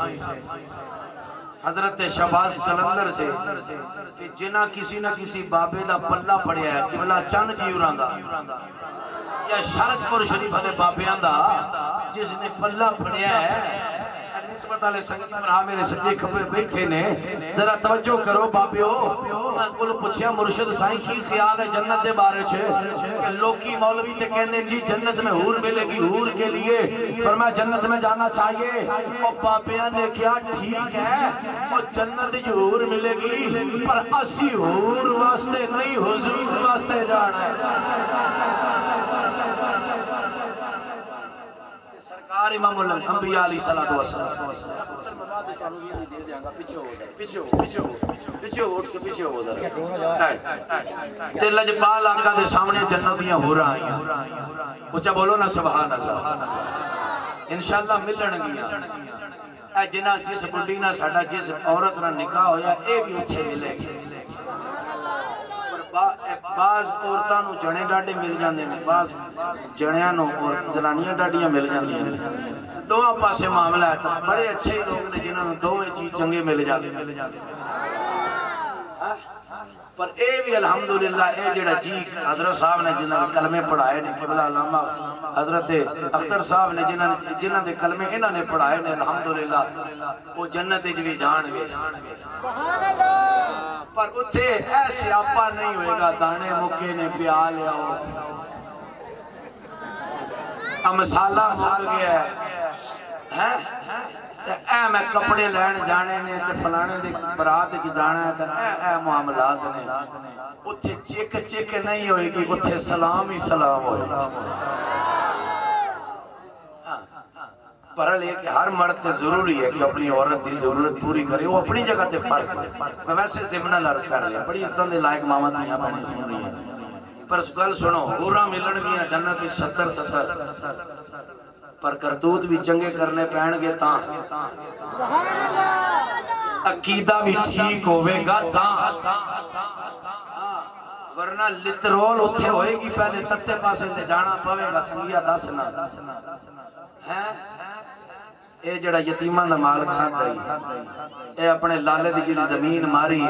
حضرت شہباز قلندر سے کہ جنہ کسی نہ کسی بابے دا پلہ پڑیا ہے قبلہ چند جیوران دا یا شرک پر شریف علیہ بابیان دا جس نے پلہ پڑیا ہے نسبت والے سنگت بھرا میرے سجے کھبے بیٹھے نے ذرا توجہ کرو بابیو انہاں کول پوچھیا مرشد سائیں کی خیال ہے جنت دے بارے چ کہ لوکی مولوی تے کہندے جی جنت میں حور ملے گی حور کے لیے فرمایا جنت میں جانا چاہیے اور بابیاں نے کیا ٹھیک ہے اور جنت جو حور ملے گی پر اسی حور واسطے نہیں حضور واسطے جانا ہے سرکار امام الانبیاء علیہ الصلوۃ والسلام تے لجپال آقا دے سامنے جنت دیاں حوراں آئیاں اونچا بولو نا سبحان اللہ انشاءاللہ ملن گیاں اے جنہ جس بڈی نہ ساڈا جس عورت نہ نکاح ہویا اے بھی اتھے ملے گی بعض عورتاں نو جنے ڈاڈے مل جاندے نے بعض جنیاں نو اور زنانیاں ڈاڈیاں مل جاندیاں نے دوواں پاسے معاملہ ہے بڑے اچھے لوگ نے جنہاں نو دوویں چیز چنگے مل جاندے پر اے بھی الحمدللہ اے جڑا جی حضرت صاحب نے جنہاں نے کلمے پڑھائے نے قبلہ علامہ حضرت اختر صاحب نے جنہاں دے کلمے انہاں نے پڑھائے نے الحمدللہ وہ جنت وچ بھی جان گے پر اتھے ایسے آپا نہیں ہوئے گا دانے مکے نے پیا لیا ہو مسالہ مک گیا ہے اے میں کپڑے لین جانے نے تے فلانے دے برات وچ جانا ہے تے اے معاملات نے اتھے چیک چیک نہیں ہوئے گی اتھے سلام ہی سلام ہوئے گا پرہ لے کہ ہر مرد تے ضروری ہے کہ اپنی عورت دی ضرورت پوری کرے وہ اپنی جگہ تے فرض ہے میں ویسے زمنہ لرز کر لیا بڑی اس دن دے لائق ماما دیاں بہنیں سن رہی ہیں پر گل سنو حوراں ملن گیاں جنت 70 پر کرتوت بھی چنگے کرنے پہن گے تاں عقیدہ بھی ٹھیک ہوئے گا تاں ورنہ لترول اتھے ہوئے گی پہلے تتے پاسے لے جانا پوے گا سنگیا دسنا اے جڑا یتیمان دا مال کھاتا ہی اے اپنے لالے دی جڑی زمین ماری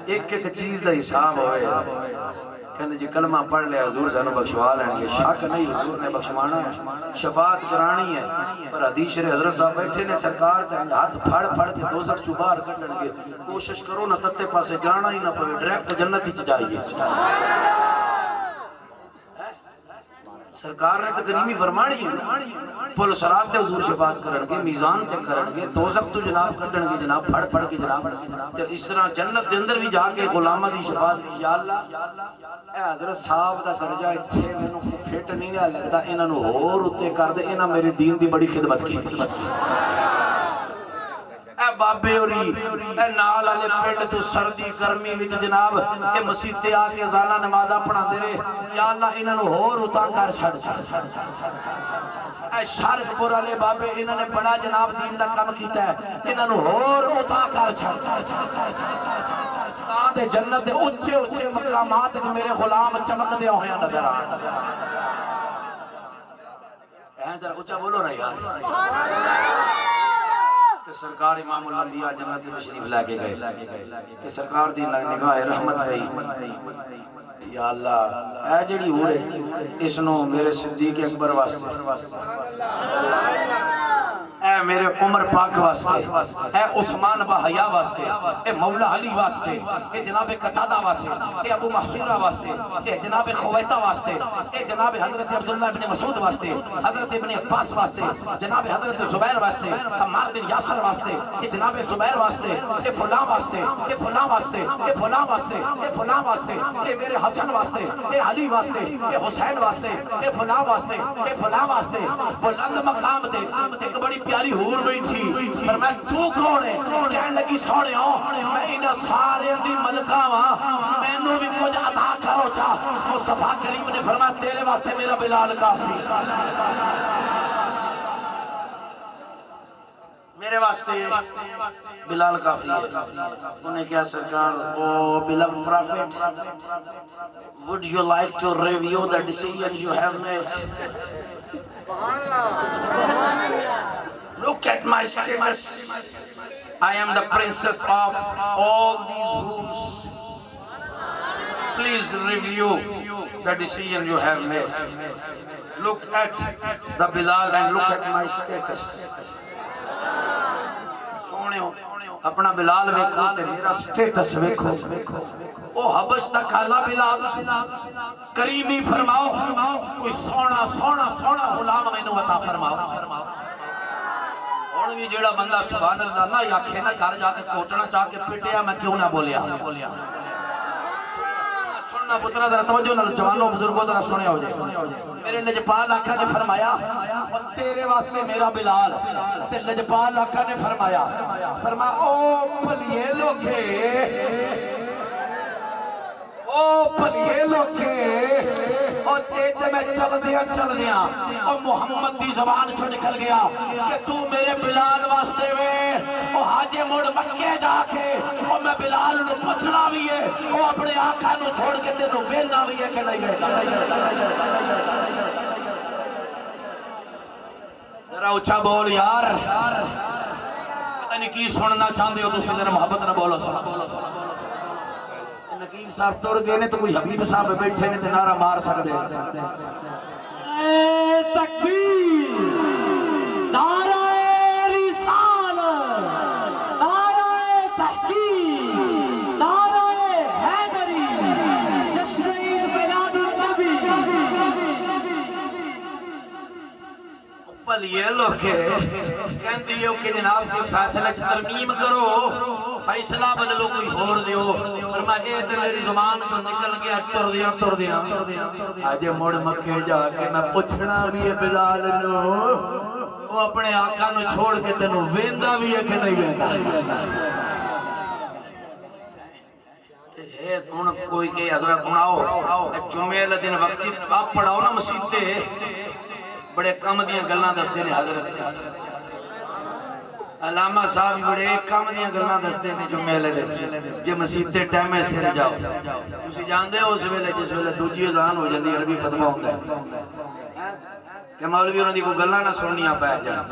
ایک ایک چیز دا حساب ہوئے کہندے جی کلمہ پڑھ لے حضور سانو بخشوا لیں گے شک نہیں حضور نے بخشوانا ہے شفاعت کرانی ہے پر حدیث شریف حضرت صاحب بیٹھے نے سرکار تے ہاتھ پھڑ پھڑ کے دوزخ چوں باہر کڈن گے کوشش کرو نہ تتے پاسے جانا ہی نہ پوے ڈائریکٹ جنت وچ جائیے سرکار نے تکریمی فرمانی ہے پل صراط تے حضور شفاعت کرن گے میزان تے کرن گے دوزخ تو جناب کڈن گے جناب پھڑ پھڑ کے جناب تے اس طرح جنت دے اندر بھی جا کے غلاماں دی شفاعت یا اللہ اے حضرت صاحب دا درجہ اتھے مینوں فٹ نہیں لگدا انہاں نو ہور اوتے کر دے انہاں میرے دین دی بڑی خدمت کیتی اے بابے اوری اے نال والے پنڈ تو سردی گرمی وچ جناب اے مسجد تے آ کے اذاناں نمازاں پڑھاندے رہے یا اللہ انہاں نو ہور اتا کر چھڑ اے شارق پور والے بابے انہاں نے بڑا جناب دین دا کام کیتا ہے انہاں نو ہور اتا کر چھڑ تاں تے جنت دے اونچے اونچے مقامات وچ میرے غلام چمکدے ہوئے نظر آن اے ذرا اونچا بولو نا یار سبحان اللہ سرکار امام الانبیاء جنت تشریف لے کے گئے کہ سرکار دی نگاہ رحمت ہوئی یا اللہ اے جڑی ہو رہے اس نو میرے صدیق اکبر واسطے اے میرے عمر پاک واسطے اے عثمان با حیا واسطے اے مولا علی واسطے اے جناب قتادہ واسطے اے ابو محذورہ واسطے اے جناب خویتہ واسطے اے جناب حضرت عبداللہ ابن مسعود واسطے حضرت ابن عباس واسطے جناب حضرت زبیر واسطے عمار بن یاسر واسطے اے جناب زبیر واسطے اے فلاں واسطے اے فلاں واسطے اے فلاں واسطے اے فلاں واسطے اے میرے حسن واسطے اے علی واسطے اے حسین واسطے اے فلاں واسطے اے فلاں واسطے بلند مقام تے ایک بڑی پیاری حور بیٹھی پر میں تو کون ہے کہنے لگی سونے ہوں میں انہاں سارے دی ملکہ ہاں میں نو بھی کچھ عطا کرو چاہ مصطفیٰ کریم نے فرمایا تیرے واسطے میرا بلال کافی میرے واسطے بلال کافی ہے انہیں کیا سرکار او beloved prophet would you like to review the decision you have made look at my status I am the princess of all these homes please review the decision you have made look at the Bilal and look at my status اپنا بلال ویکھو تے میرا status ویکھو او حبش دا کالا بلال کریمی فرماؤ کوئی سونا سونا سونا غلام مینوں عطا فرماؤ ہن بھی جیڑا بندہ سبحان اللہ نہ آکھے نہ گھر جا کے کوٹنا چاہ کے پٹیا میں کیوں نہ بولیا سننا پترا ذرا توجہ نال جوانوں بزرگوں ذرا سنیا ہو جائے میرے لجپال آقا نے فرمایا تیرے واسطے میرا بلال تے لجپال آقا نے فرمایا او پلیے لوکے او تے میں چل دیا او محمد دی زبان چھو نکل گیا کہ تو میرے بلال واسطے وے او حاجے مڑ مکے جا کے او میں بلال نو پچھنا بھی ہے او اپنے آقا نو چھوڑ کے تینوں وینا بھی ہے کہ نہیں ذرا اچھا بول یار پتہ نہیں کی سننا چاہتے ہو تسی ذرا محبت نہ بولو نقیب صاحب ٹر گئے نے تو کوئی حبیب صاحب بیٹھے نے تے نعرہ مار سکدے تکبیر نعرہ رسالت نعرہ تحقیق نعرہ حیدری جشن عید میلاد النبی پلیے لوکے کہندی ہو کہ جناب کے فیصلے ترمیم کرو فیصلہ بدلو کوئی ہور دیو فرمایا اے تے میری زبان تو نکل گیا تر دیا آج مڑ مکے جا کے میں پوچھنا بھی ہے بلال نو وہ اپنے آقا نو چھوڑ کے تینوں ویندا بھی ہے کہ نہیں ویندا ہن کوئی کہ حضرت سناؤ جمعے والے دن وقتی آپ پڑھاؤ نا مسجد سے بڑے کم دیاں گلاں دستے نے حضرت علامہ صاحب بڑے کم دیاں گلاں دستے نے جمعے والے دن جے مسجد تے ٹائمے سر جاؤ تسی جاندے ہو اس ویلے جس ویلے دوجی اذان ہو جاندی عربی ختم ہوندا ہے کہ مولوی انہاں دی کوئی گلاں نہ سننیاں پے جان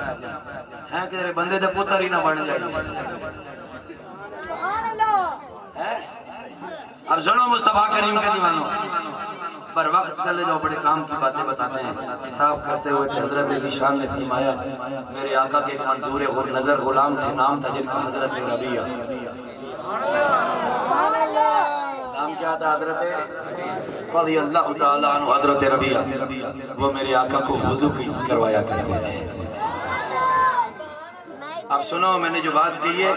ہے کہ تیرے بندے دے پتر ہی نہ بن جائے سبحان اللہ اب سنو مصطفیٰ کریم کے دیوانوں پر وقت چلے جاؤ بڑے کام کی باتیں بتاتے ہیں خطاب کرتے ہوئے حضرت ذیشان نے فرمایا میرے آقا کے ایک منظور نظر غلام تھے نام تھا جن کا حضرت ربیہ نام کیا تھا حضرت رضی اللہ تعالیٰ عنہ حضرت ربیہ وہ میرے آقا کو وضو کی کروایا کرتے تھے اب سنو میں نے جو بات کی ہے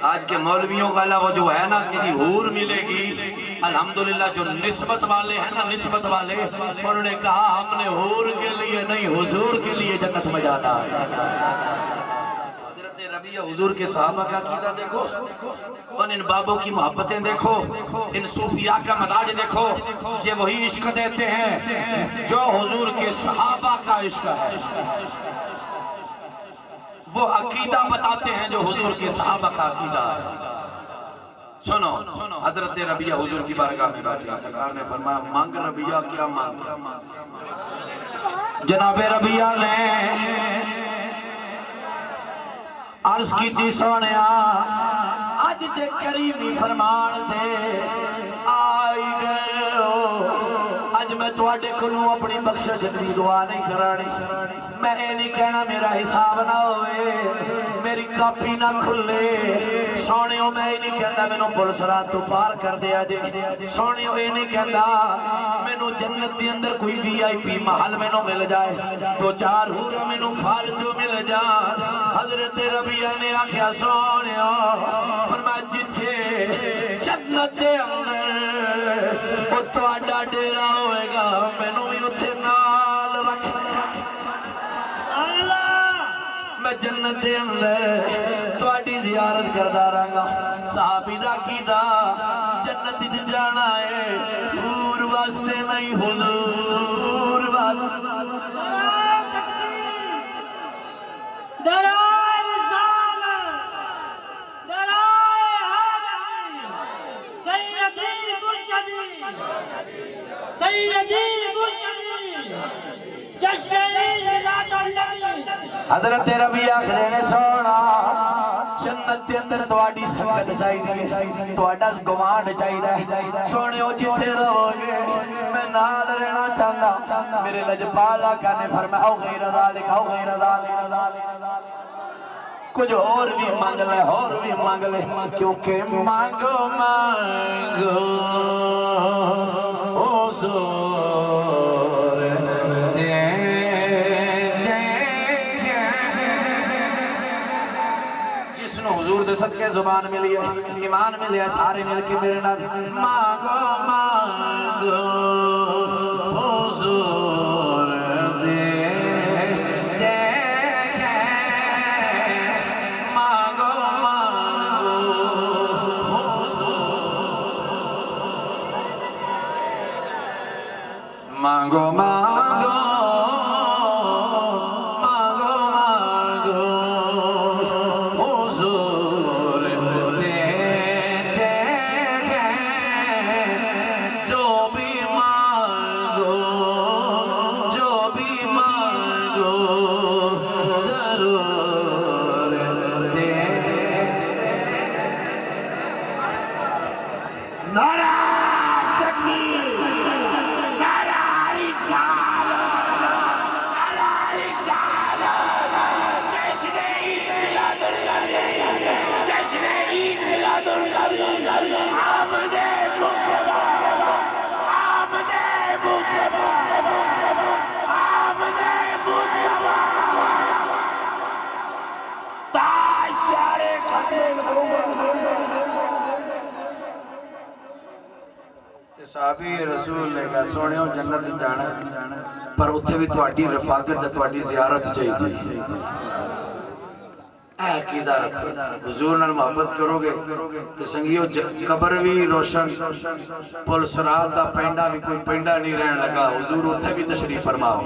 آج کے مولویوں کا وہ جو ہے نا کہ حور ملے گی الحمدللہ جو نسبت والے ہیں نا نسبت والے انہوں نے کہا ہم نے حور کے لیے نہیں حضور کے لیے جنت میں جانا ہے حضرت ربیہ حضور کے صحابہ کا عقیدہ دیکھو ان بابوں کی محبتیں دیکھو ان صوفیاء کا مزاج دیکھو یہ وہی عشق دیتے ہیں جو حضور کے صحابہ کا عشق ہے وہ عقیدہ بتاتے ہیں جو حضور کے صحابہ کا عقیدہ ہے سنو حضرت ربیہ حضور کی بارگاہ میں بیٹھے سرکار نے فرمایا مانگ ربیہ کیا مانگ جناب ربیہ نے عرض کی تھی سونیا آج جے کریمی فرمان دے آئی گئے ہو آج میں تواڈے کولوں اپنی بخشش دی دعا نہیں کرانی میں اے نہیں کہنا میرا حساب نہ ہوئے میری کاپی نہ کھلے سونیوں میں اے نہیں کہنا میں نو پولیس رات تو پار کر دیا جے سونیوں اے نہیں کہنا میں نو جنت دی اندر کوئی وی آئی پی محل میں نو مل جائے دو چار ہورا میں نو فالتو مل جائے حضرت ربیہ نے آکھیا سونیوں فرمایا جتھے جنت دے اندر وہ تواڈا ڈیرا ہوئے گا میں نو بھی اتھے نال رکھ میں جنت دے اندر تواڈی زیارت کردا رہاں صحابی دا عقیدہ جنت وچ جانا ہے حور واسطے نہیں حضور واسطے درائے رسالت درائے حیدری سیدی مرشدی سیدی مرشدی جشن عید میلاد النبی حضرت ربیہ آخر سونا جنت دے اندر تواڈی سنگت چاہیے تواڈا گوانڈ چاہیے سونیو جتھے رہو گے میں نال رہنا چاہندا میرے لجپال آقا نے فرمایا او غیر ذالک کچھ اور بھی مانگ لے اور بھی مانگ لے کیونکہ مانگو مانگو حضور دے جس نے حضور دے صدقے زبان ملی ہے ایمان ملی ہے سارے مل کے میرے نال مانگو مانگو حضور دے مانگو مانگو مانگو مانگو حضور دیتے ہیں جو بھی مانگو ضرور دیتے نعرہ صحابی رسول نے کہا سونیوں جنت جانا پر اتھے بھی تھوڑی رفاقت تھوڑی زیارت چاہیے اے عقیدہ رکھو حضور نال محبت کرو گے تو سنگیو قبر بھی روشن پل سرات دا پینڈا بھی کوئی پینڈا نہیں رہن لگا حضور اتھے بھی تشریف فرماؤ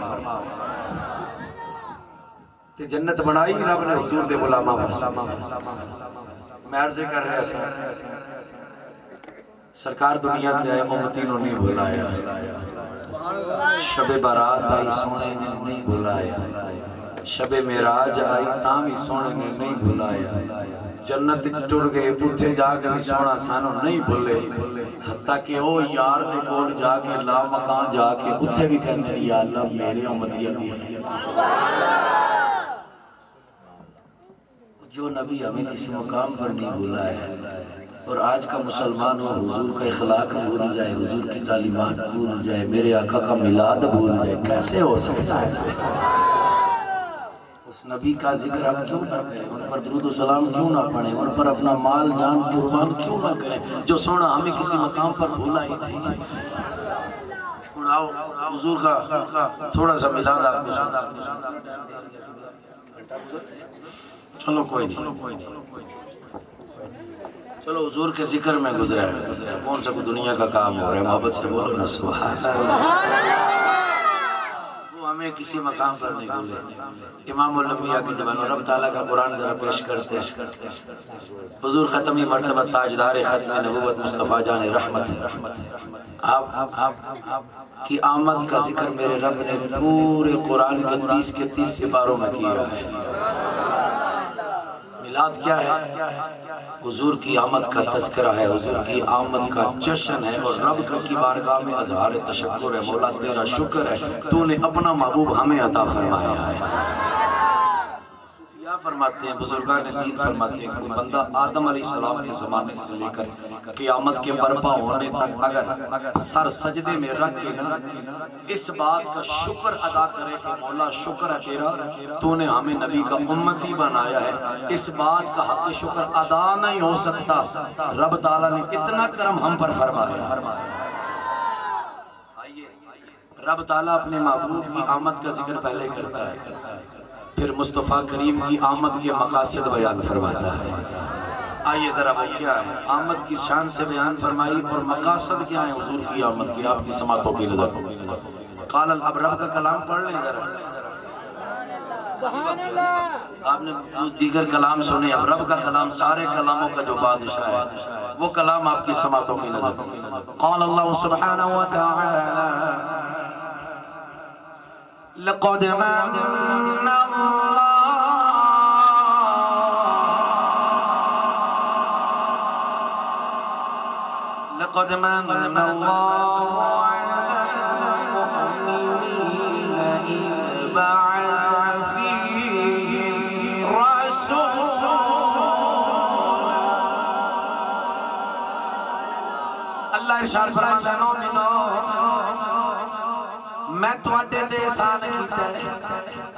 تے جنت بنائی رب نے حضور دے غلامہ واسطے میں عرض کر رہا سا سرکار دنیا تے آئے امتینوں نہیں بھلایا شب برات آئی سونے نے نہیں بھلایا شب معراج آئی تامی سونے نے نہیں بھلایا جنت ٹر گئے پوچھے جا کے بھی سونا سانو نہیں بھلے حتیٰ کہ او یار دے کول جا کے لا مکان جا کے اتھے بھی کہنے یا اللہ میرے امتیہ دی خیر جو نبی ہمیں کسی مقام پر نہیں بھلایا اور آج کا مسلمان ہو حضور کا اخلاق بھول جائے حضور کی تعلیمات بھول جائے میرے آقا کا میلاد بھول جائے کیسے ہو سکتا ہے اس نبی کا ذکر آپ کیوں نہ کریں ان پر درود و سلام کیوں نہ پڑھیں ان پر اپنا مال جان قربان کیوں نہ کریں جو سونا ہمیں کسی مقام پر بھولا ہی نہیں حضور کا تھوڑا سا میلاد آپ کو چلو کوئی نہیں چلو حضور کے ذکر میں گزرا ہے کون سا کو دنیا کا کام ہو رہا ہے محبت سے بولو نا سبحان اللہ وہ ہمیں کسی مقام پر نہیں بھولے امام الانبیاء کی زبان رب تعالیٰ کا قرآن ذرا پیش کرتے ہیں حضور ختمی مرتبہ تاجدار ختم نبوت مصطفیٰ جان رحمت آپ کی آمد کا ذکر میرے رب نے پورے قرآن کے 30 کے 30 سپاروں میں کیا ہے میلاد کیا ہے حضور کی آمد کا تذکرہ ہے حضور کی آمد کا جشن ہے اور رب کی بارگاہ میں اظہار تشکر ہے مولا تیرا شکر ہے تو نے اپنا محبوب ہمیں عطا فرمایا ہے صوفیاء فرماتے ہیں بزرگان دین فرماتے ہیں کہ بندہ آدم علیہ السلام کے زمانے سے لے کر قیامت کے برپا ہونے تک اگر سر سجدے میں رکھ کے اس بات کا شکر ادا کرے کہ مولا شکر ہے تیرا تو نے ہمیں نبی کا امتی بنایا ہے اس بات کا حق شکر ادا نہیں ہو سکتا رب تعالیٰ نے اتنا کرم ہم پر فرمایا رب تعالیٰ اپنے محبوب کی آمد کا ذکر پہلے کرتا ہے پھر مصطفیٰ کریم کی آمد کے مقاصد بیان فرماتا ہے آئیے ذرا وہ کیا ہے آمد کی شان سے بیان فرمائی اور مقاصد کیا ہے حضور کی آمد کی آپ کی سماعتوں کی نظر قال اب رب کا کلام پڑھ لیں ذرا آپ نے دیگر کلام سنے اب رب کا کلام سارے کلاموں کا جو بادشاہ ہے وہ کلام آپ کی سماعتوں کی نظر قال اللہ سبحانہ وتعالی لقد من لقد من الله على المؤمنين إذ بعث فيهم رسولا ارشاد فرماتا ہے مومنو میں تواڈے تے احسان کیتا ہے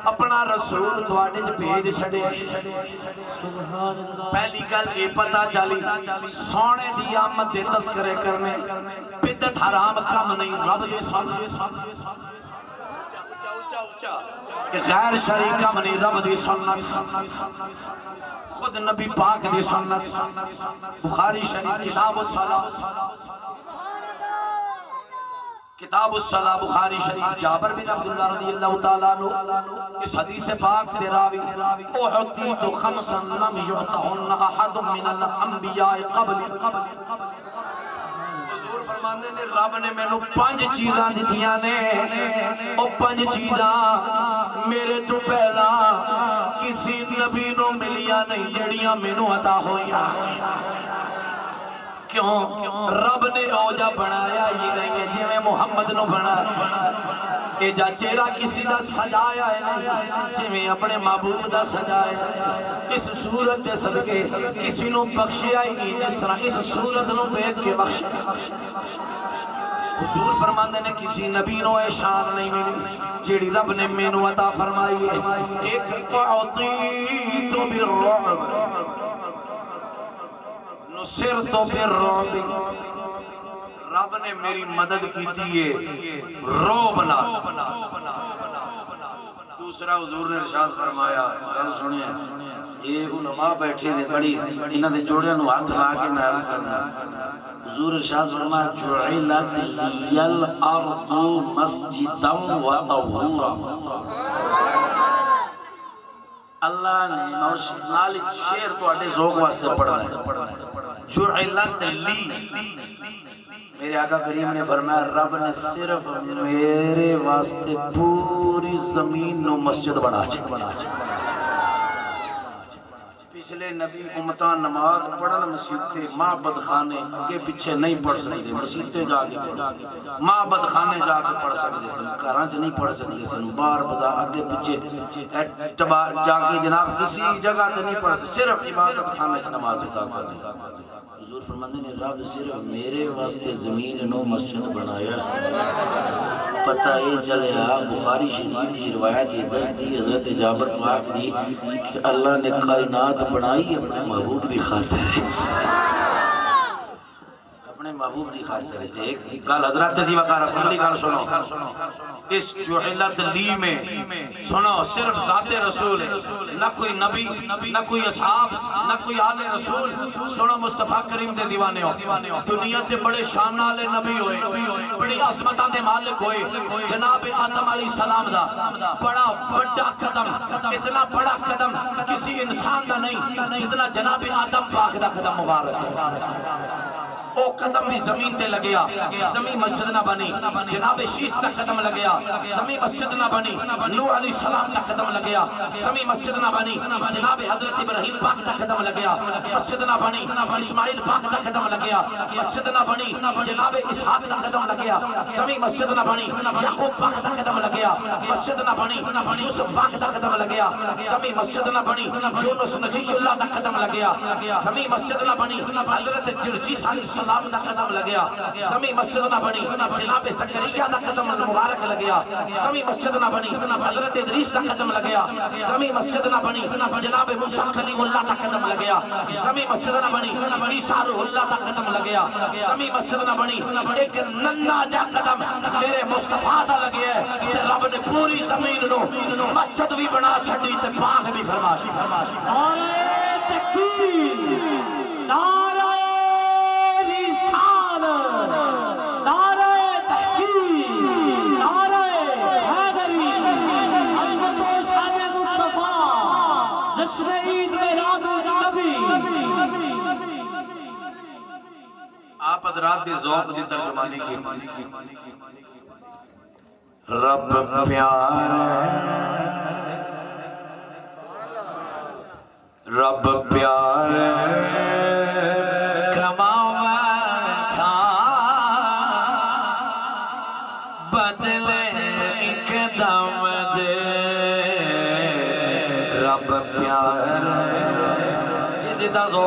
اپنا رسول تواڈے وچ بھیج چھڑیا پہلی گل یہ پتہ چلی سونے دی آمد دے تذکرے کرنے بدعت حرام کم نہیں رب دے سامنے غیر شرعی کم نہیں رب دی سنت خود نبی پاک دی سنت بخاری شریف کتاب الصلاة بخاری شریف جابر بن عبداللہ رضی اللہ تعالیٰ عنہ اس حدیث پاک سے راوی اعطیت خمسا لم یعطہن احد من الانبیاء قبلی حضور فرماندے نے رب نے میں نو 5 چیزاں دتیاں نے او 5 چیزاں میرے تو پہلا کسی نبی نو ملیاں نہیں جڑیاں میں نو عطا ہوئیاں کیوں رب نے اوجا بنایا ہی نہیں ہے جی میں محمد نو بنا اے جا چہرہ کسی دا سجایا ہے نہیں جی میں اپنے محبوب دا سجایا ہے اس صورت دے صدقے کسی نو بخشیا ہی نہیں جس طرح اس صورت نو بیت کے بخش حضور فرماندے نے کسی نبی نو احسان نہیں ملی جیڑی رب نے مینو عطا فرمائی ہے ایک اعطیت بالرعب نصرت بالرعب رب نے میری مدد کی ہے روب نہ دوسرا حضور نے ارشاد فرمایا گل سنیے یہ علماء بیٹھے نے بڑی انہاں دے جوڑیاں نو ہاتھ لا کے میں عرض کرنا حضور ارشاد فرمایا جعلت لی الارض مسجدا و طہورا اللہ نے اور نالک شیر تو اڈے ذوق واسطے پڑھا ہے جعلت لی میرے آقا کریم نے فرمایا رب نے صرف میرے واسطے پوری زمین نو مسجد بنا چھوڑا پچھلے نبی امتاں نماز پڑھن مسجدیں معبد خانے آگے پیچھے نہیں پڑھ سکتے مسجدیں جا کے پڑھ معبد خانے جا کے پڑھ سکتے سن گھراں نہیں پڑھ سکتے سن بار بازار آگے پیچھے جا کے جناب کسی جگہ تے نہیں پڑھ سکتے صرف عبادت خانے سے نماز ادا کرتے حضور فرماندے نے رب صرف میرے واسطے زمین نو مسجد بنایا پتہ یہ چلیا بخاری شریف کی روایت یہ دستی حضرت جابر پاک دی کہ اللہ نے کائنات بنائی اپنے محبوب دی خاطر اپنے محبوب دی خاطر ایک گل حضرت تسی وقار اپنی گل سنو اس جعلت لی میں سنو صرف ذات رسول نہ کوئی نبی نہ کوئی اصحاب نہ کوئی آل رسول سنو مصطفیٰ کریم دے دیوانے ہو دنیا تے بڑے شان والے نبی ہوئے بڑی عظمتاں دے مالک ہوئے جناب آدم علیہ السلام دا بڑا بڑا قدم اتنا بڑا قدم کسی انسان دا نہیں جتنا جناب آدم پاک دا قدم مبارک ہے او قدم بھی زمین تے لگیا زمین مسجد نہ بنی جناب شیش کا قدم لگیا زمین مسجد نہ بنی نوح علیہ السلام کا قدم لگیا زمین مسجد نہ بنی جناب حضرت ابراہیم پاک کا قدم لگیا مسجد نہ بنی اسماعیل پاک کا قدم لگیا مسجد نہ بنی جناب اسحاق کا قدم لگیا زمین مسجد نہ بنی یعقوب پاک کا قدم لگیا مسجد نہ بنی یوسف پاک کا قدم لگیا زمین مسجد نہ بنی یونس نبی اللہ کا قدم لگیا زمین مسجد نہ بنی حضرت جرجیس علیہ السلام دا قدم لگیا زمین مسجد نہ بنی جناب زکریا دا قدم مبارک لگیا زمین مسجد نہ بنی حضرت ادریس دا قدم لگیا زمین مسجد نہ بنی جناب موسیٰ کلیم اللہ دا قدم لگیا زمین مسجد نہ بنی عیسیٰ روح اللہ دا قدم لگیا زمین مسجد نہ بنی ایک ننا جا قدم میرے مصطفیٰ دا لگیا ہے رب نے پوری زمین نو مسجد بھی بنا چھڑی تے پاک بھی فرماشی نعرہ تکبیر نعرہ رسالت نعرہ تحقیق نعرہ حیدری عظمت و شان مصطفیٰ جشن عید میلاد النبی آپ حضرات دے ذوق دی ترجمانی کی رب پیار رب پیار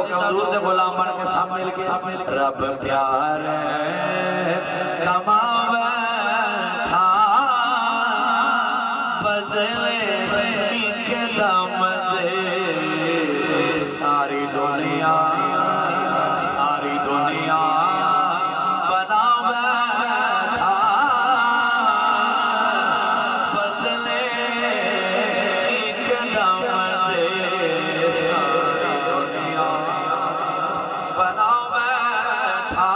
کے حضور دے غلام بن کے سب مل کے رب پیار کماوے تھا بدلے ایک دم دے ساری دنیا بناوے تھا بدلے ایک دم دے ساری دنیا بناوے تھا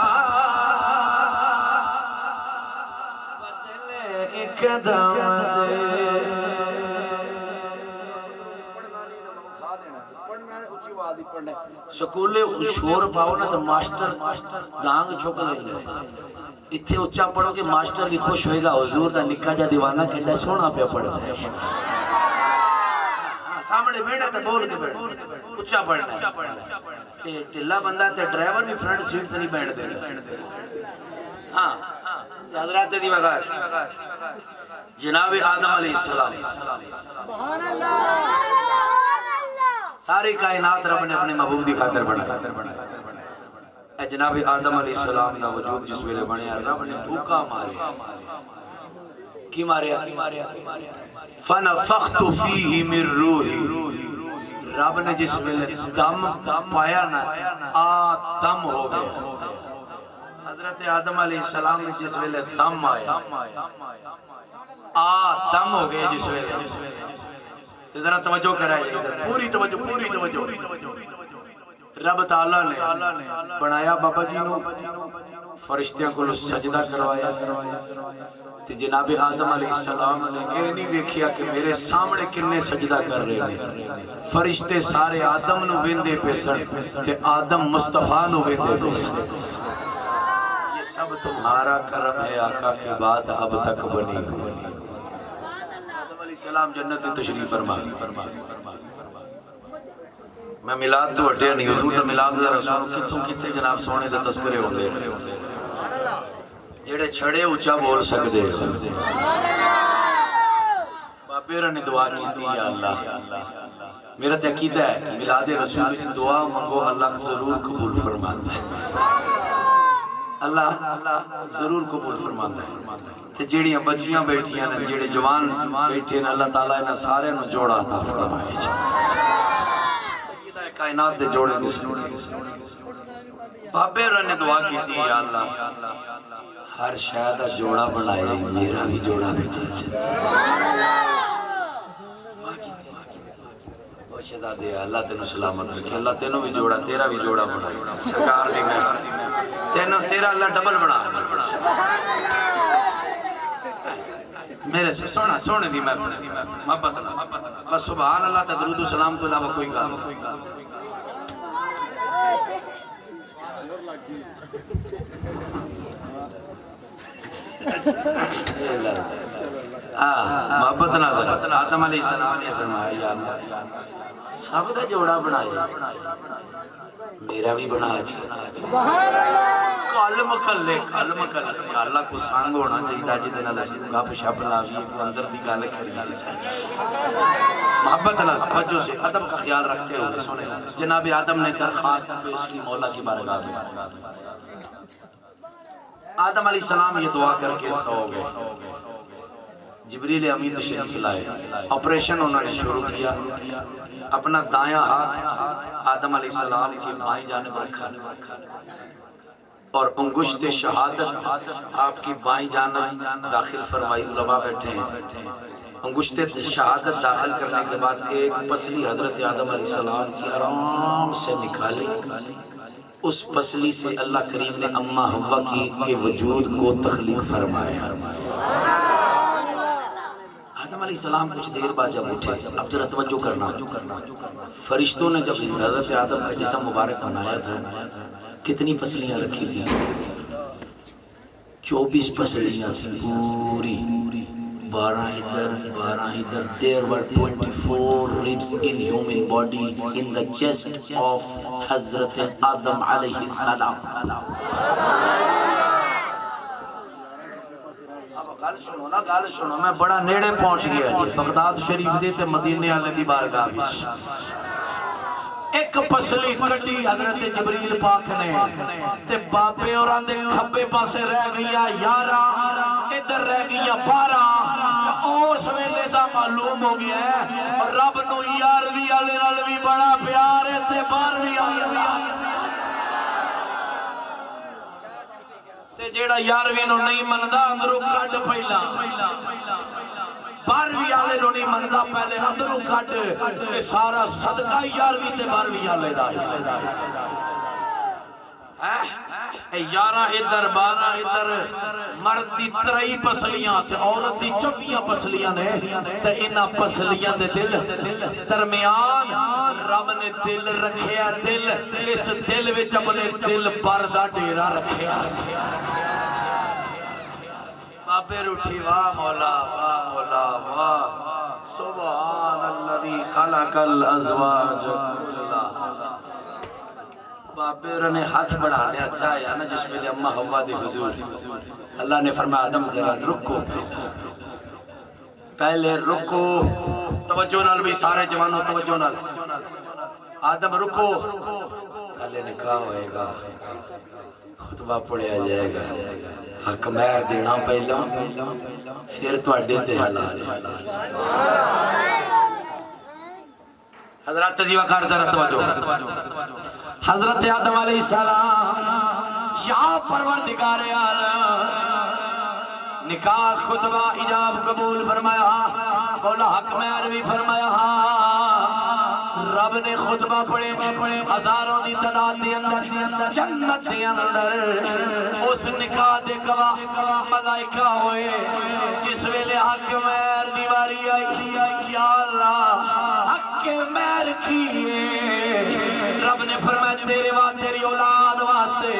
بدلے ایک دم دے سکولے شور پاؤ نا تو ماسٹر گانگ چھوک لیں گے اتھے اچھا پڑھو کہ ماسٹر بھی خوش ہوئے گا حضور دا نکا جا دیوانہ کھڑا سونا پہ پڑھ رہے ہیں سامنے بیٹھا تو بول کے بیٹھ اچھا پڑھنا ہے ٹلہ بندہ تے ڈرائیور بھی فرنٹ سیٹ سے نہیں بیٹھ دے ہاں حضرات دی وغیر جناب آدم علیہ السلام ساری کائنات رب نے اپنے محبوب دی خاطر بنایا اے جناب آدم علیہ السلام دا وجود جس ویلے بنیا رب نے بھوکا مارے کی مارے فنفخت فیہ من روحی رب نے جس ویلے دم پایا نا آدم ہو گیا حضرت آدم علیہ السلام نے جس ویلے دم آیا آدم ہو گئے جس ویلے ذرا توجہ کرائے پوری توجہ رب تعالیٰ نے بنایا بابا جی نو فرشتیاں کو سجدہ کروایا تے جناب آدم علیہ السلام نے یہ نہیں دیکھیا کہ میرے سامنے کنے سجدہ کر رہے ہیں فرشتے سارے آدم نو ویندے پیسن تے آدم مصطفیٰ نو ویندے پیسن یہ سب تمہارا کرم ہے آقا کے بعد اب تک بنی ہوئی سلام جنت تشریف فرما میں ملاد تو ہٹیا نہیں حضور دا ملاد دا رسول کتوں کتے جناب سونے دا تذکرے ہوں دے جیڑے چھڑے اچھا بول سکتے بابیرہ نے دعا کی تھی یا اللہ میرا تحقیدہ ہے ملاد رسول دعا منگو اللہ ضرور قبول فرماتا ہے اللہ ضرور قبول فرماتا ہے تے جیڑیاں بچیاں بیٹھیاں نے جیڑے جوان بیٹھے ہیں اللہ تعالیٰ انہاں سارے نو جوڑا عطا فرمائے سیدہ کائنات دے جوڑے دے سنوڑے بابے رہنے دعا کی تھی یا اللہ ہر شاید جوڑا بنائے میرا بھی جوڑا بھیجے دعا کی تھی شہزادے اللہ تینوں سلامت رکھے اللہ تینوں بھی جوڑا تیرا بھی جوڑا بنائے سرکار دی محفل تیرا اللہ ڈبل بنا میرے سے سونے دی محبت بس سبحان اللہ تدرود و سلام تو علاوہ کوئی گال محبت نظر آدم علیہ السلام نے فرمایا یا اللہ سب دا جوڑا بنایا میرا بھی بنا کلم کلے اللہ کو سانگ ہونا چاہیے جی دن اللہ گپ شپ لاویے کو اندر دی گل کریے محبت اللہ توجہ سے ادب کا خیال رکھتے ہوئے سنے جناب آدم نے درخواست پیش کی مولا کی بارگاہ میں آدم علیہ السلام یہ دعا کر کے سو گئے جبریل امین تشریف لائے آپریشن انہوں نے شروع کیا اپنا دایاں ہاتھ آدم علیہ السلام کی بائیں جانب رکھا اور انگشت شہادت آپ کی بائیں جانب داخل فرمائی علماء بیٹھے ہیں انگشت شہادت داخل کرنے کے بعد ایک پسلی حضرت آدم علیہ السلام کی آرام سے نکالی اس پسلی سے اللہ کریم نے اماں حوا کے وجود کو تخلیق فرمایا آدم علیہ السلام کچھ دیر بعد جب اٹھے اب ذرا توجہ کرنا فرشتوں نے جب حضرت آدم کا جسم مبارک بنایا تھا کتنی پسلیاں رکھی تھی 24 پسلیاں تھی پوری 12 ادھر there were 24 ribs in human body in the chest of حضرت آدم علیہ السلام گل سنو میں بڑا نیڑے پہنچ گیا جی بغداد شریف دے تے مدینے والے دی بارگاہ وچ ایک پسلی کٹی حضرت جبریل پاک نے تے بابے اور آندے کھبے پاسے رہ گیا 11 ادھر رہ گیا 12 اس ویلے دا معلوم ہو گیا ہے رب نو 11ویں والے نال بھی بڑا پیار ہے تے 12ویں والے تے جیڑا 11ویں نو نہیں مندا اندروں کٹ پہلا 12ویں والے نو نہیں مندا پہلے اندروں کٹ اے سارا صدقہ 11ویں تے 12ویں والے دا ہے 11 ادھر 12 ادھر مرد دی 3 پسلیاں تے عورت دی 24 پسلیاں نے تے انہاں پسلیاں دے دل درمیان رب نے دل رکھیا دل اس دل وچ اپنے دل پر دا ڈیرا رکھیا بابے روٹھی واہ مولا واہ سبحان الذی خلق الازواج کلھا بابے نے ہاتھ بڑھا لیا چاہیا نا جس میں اماں حوا دی حضور اللہ نے فرمایا آدم ذرا رکو پہلے رکو توجہ نال بھی سارے جوانوں توجہ نال آدم رکو پہلے نکاح ہوئے گا خطبہ پڑھیا جائے گا حق مہر دینا پہلا پھر تواڈے تے حلال حضرات تجیوہ کار ذرا توجہ حضرت آدم علیہ السلام یا پروردگار عالم نکاح خطبہ ایجاب قبول فرمایا مولا حق مہر بھی فرمایا رب نے خطبہ پڑھے ہزاروں دی تعداد دے اندر جنت دے اندر اس نکاح دے گواہ ملائکہ ہوئے جس ویلے حق مہر دی واری آئی یا اللہ حق مہر کیے رب نے فرمایا تیرے تیری اولاد واسطے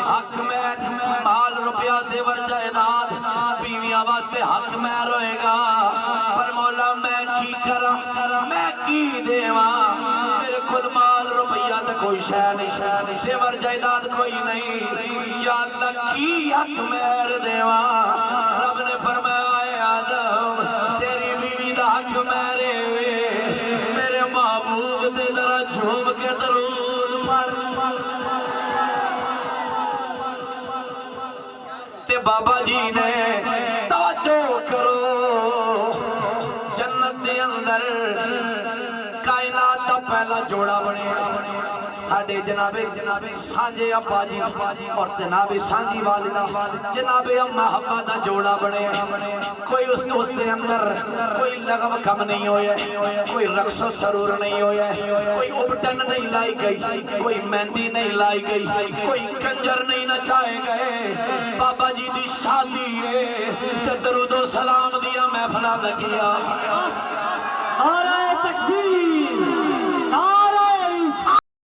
حق مہر مال روپیہ زیور جائیداد بیویاں واسطے حق مہر ہوئے گا پر مولا میں کی کرا میں کی دیواں میرے کل مال روپیہ تے کوئی شے نہیں زیور جائیداد کوئی نہیں یا اللہ کی حق مہر دیواں رب نے فرمایا اے آدم تیری بیوی دا حق مہر میرے محبوب تے ذرا جھوم کے درود پڑھ تے بابا جی نے توجہ کرو جنت دے اندر کائنات دا پہلا جوڑا بنے ساڑھے جناب سانجے ابا جی اور جناب سانجی والدہ جناب اماں حوا دا جوڑا بنے کوئی اس دے اندر کوئی لغو کم نہیں ہویا کوئی رقص و سرور نہیں ہویا کوئی ابٹن نہیں لائی گئی کوئی مہندی نہیں لائی گئی کوئی کنجر نہیں نچائے گئے بابا جی دی شادی ہے درود و سلام دیا محفلہ لگیا نعرہ تکبیر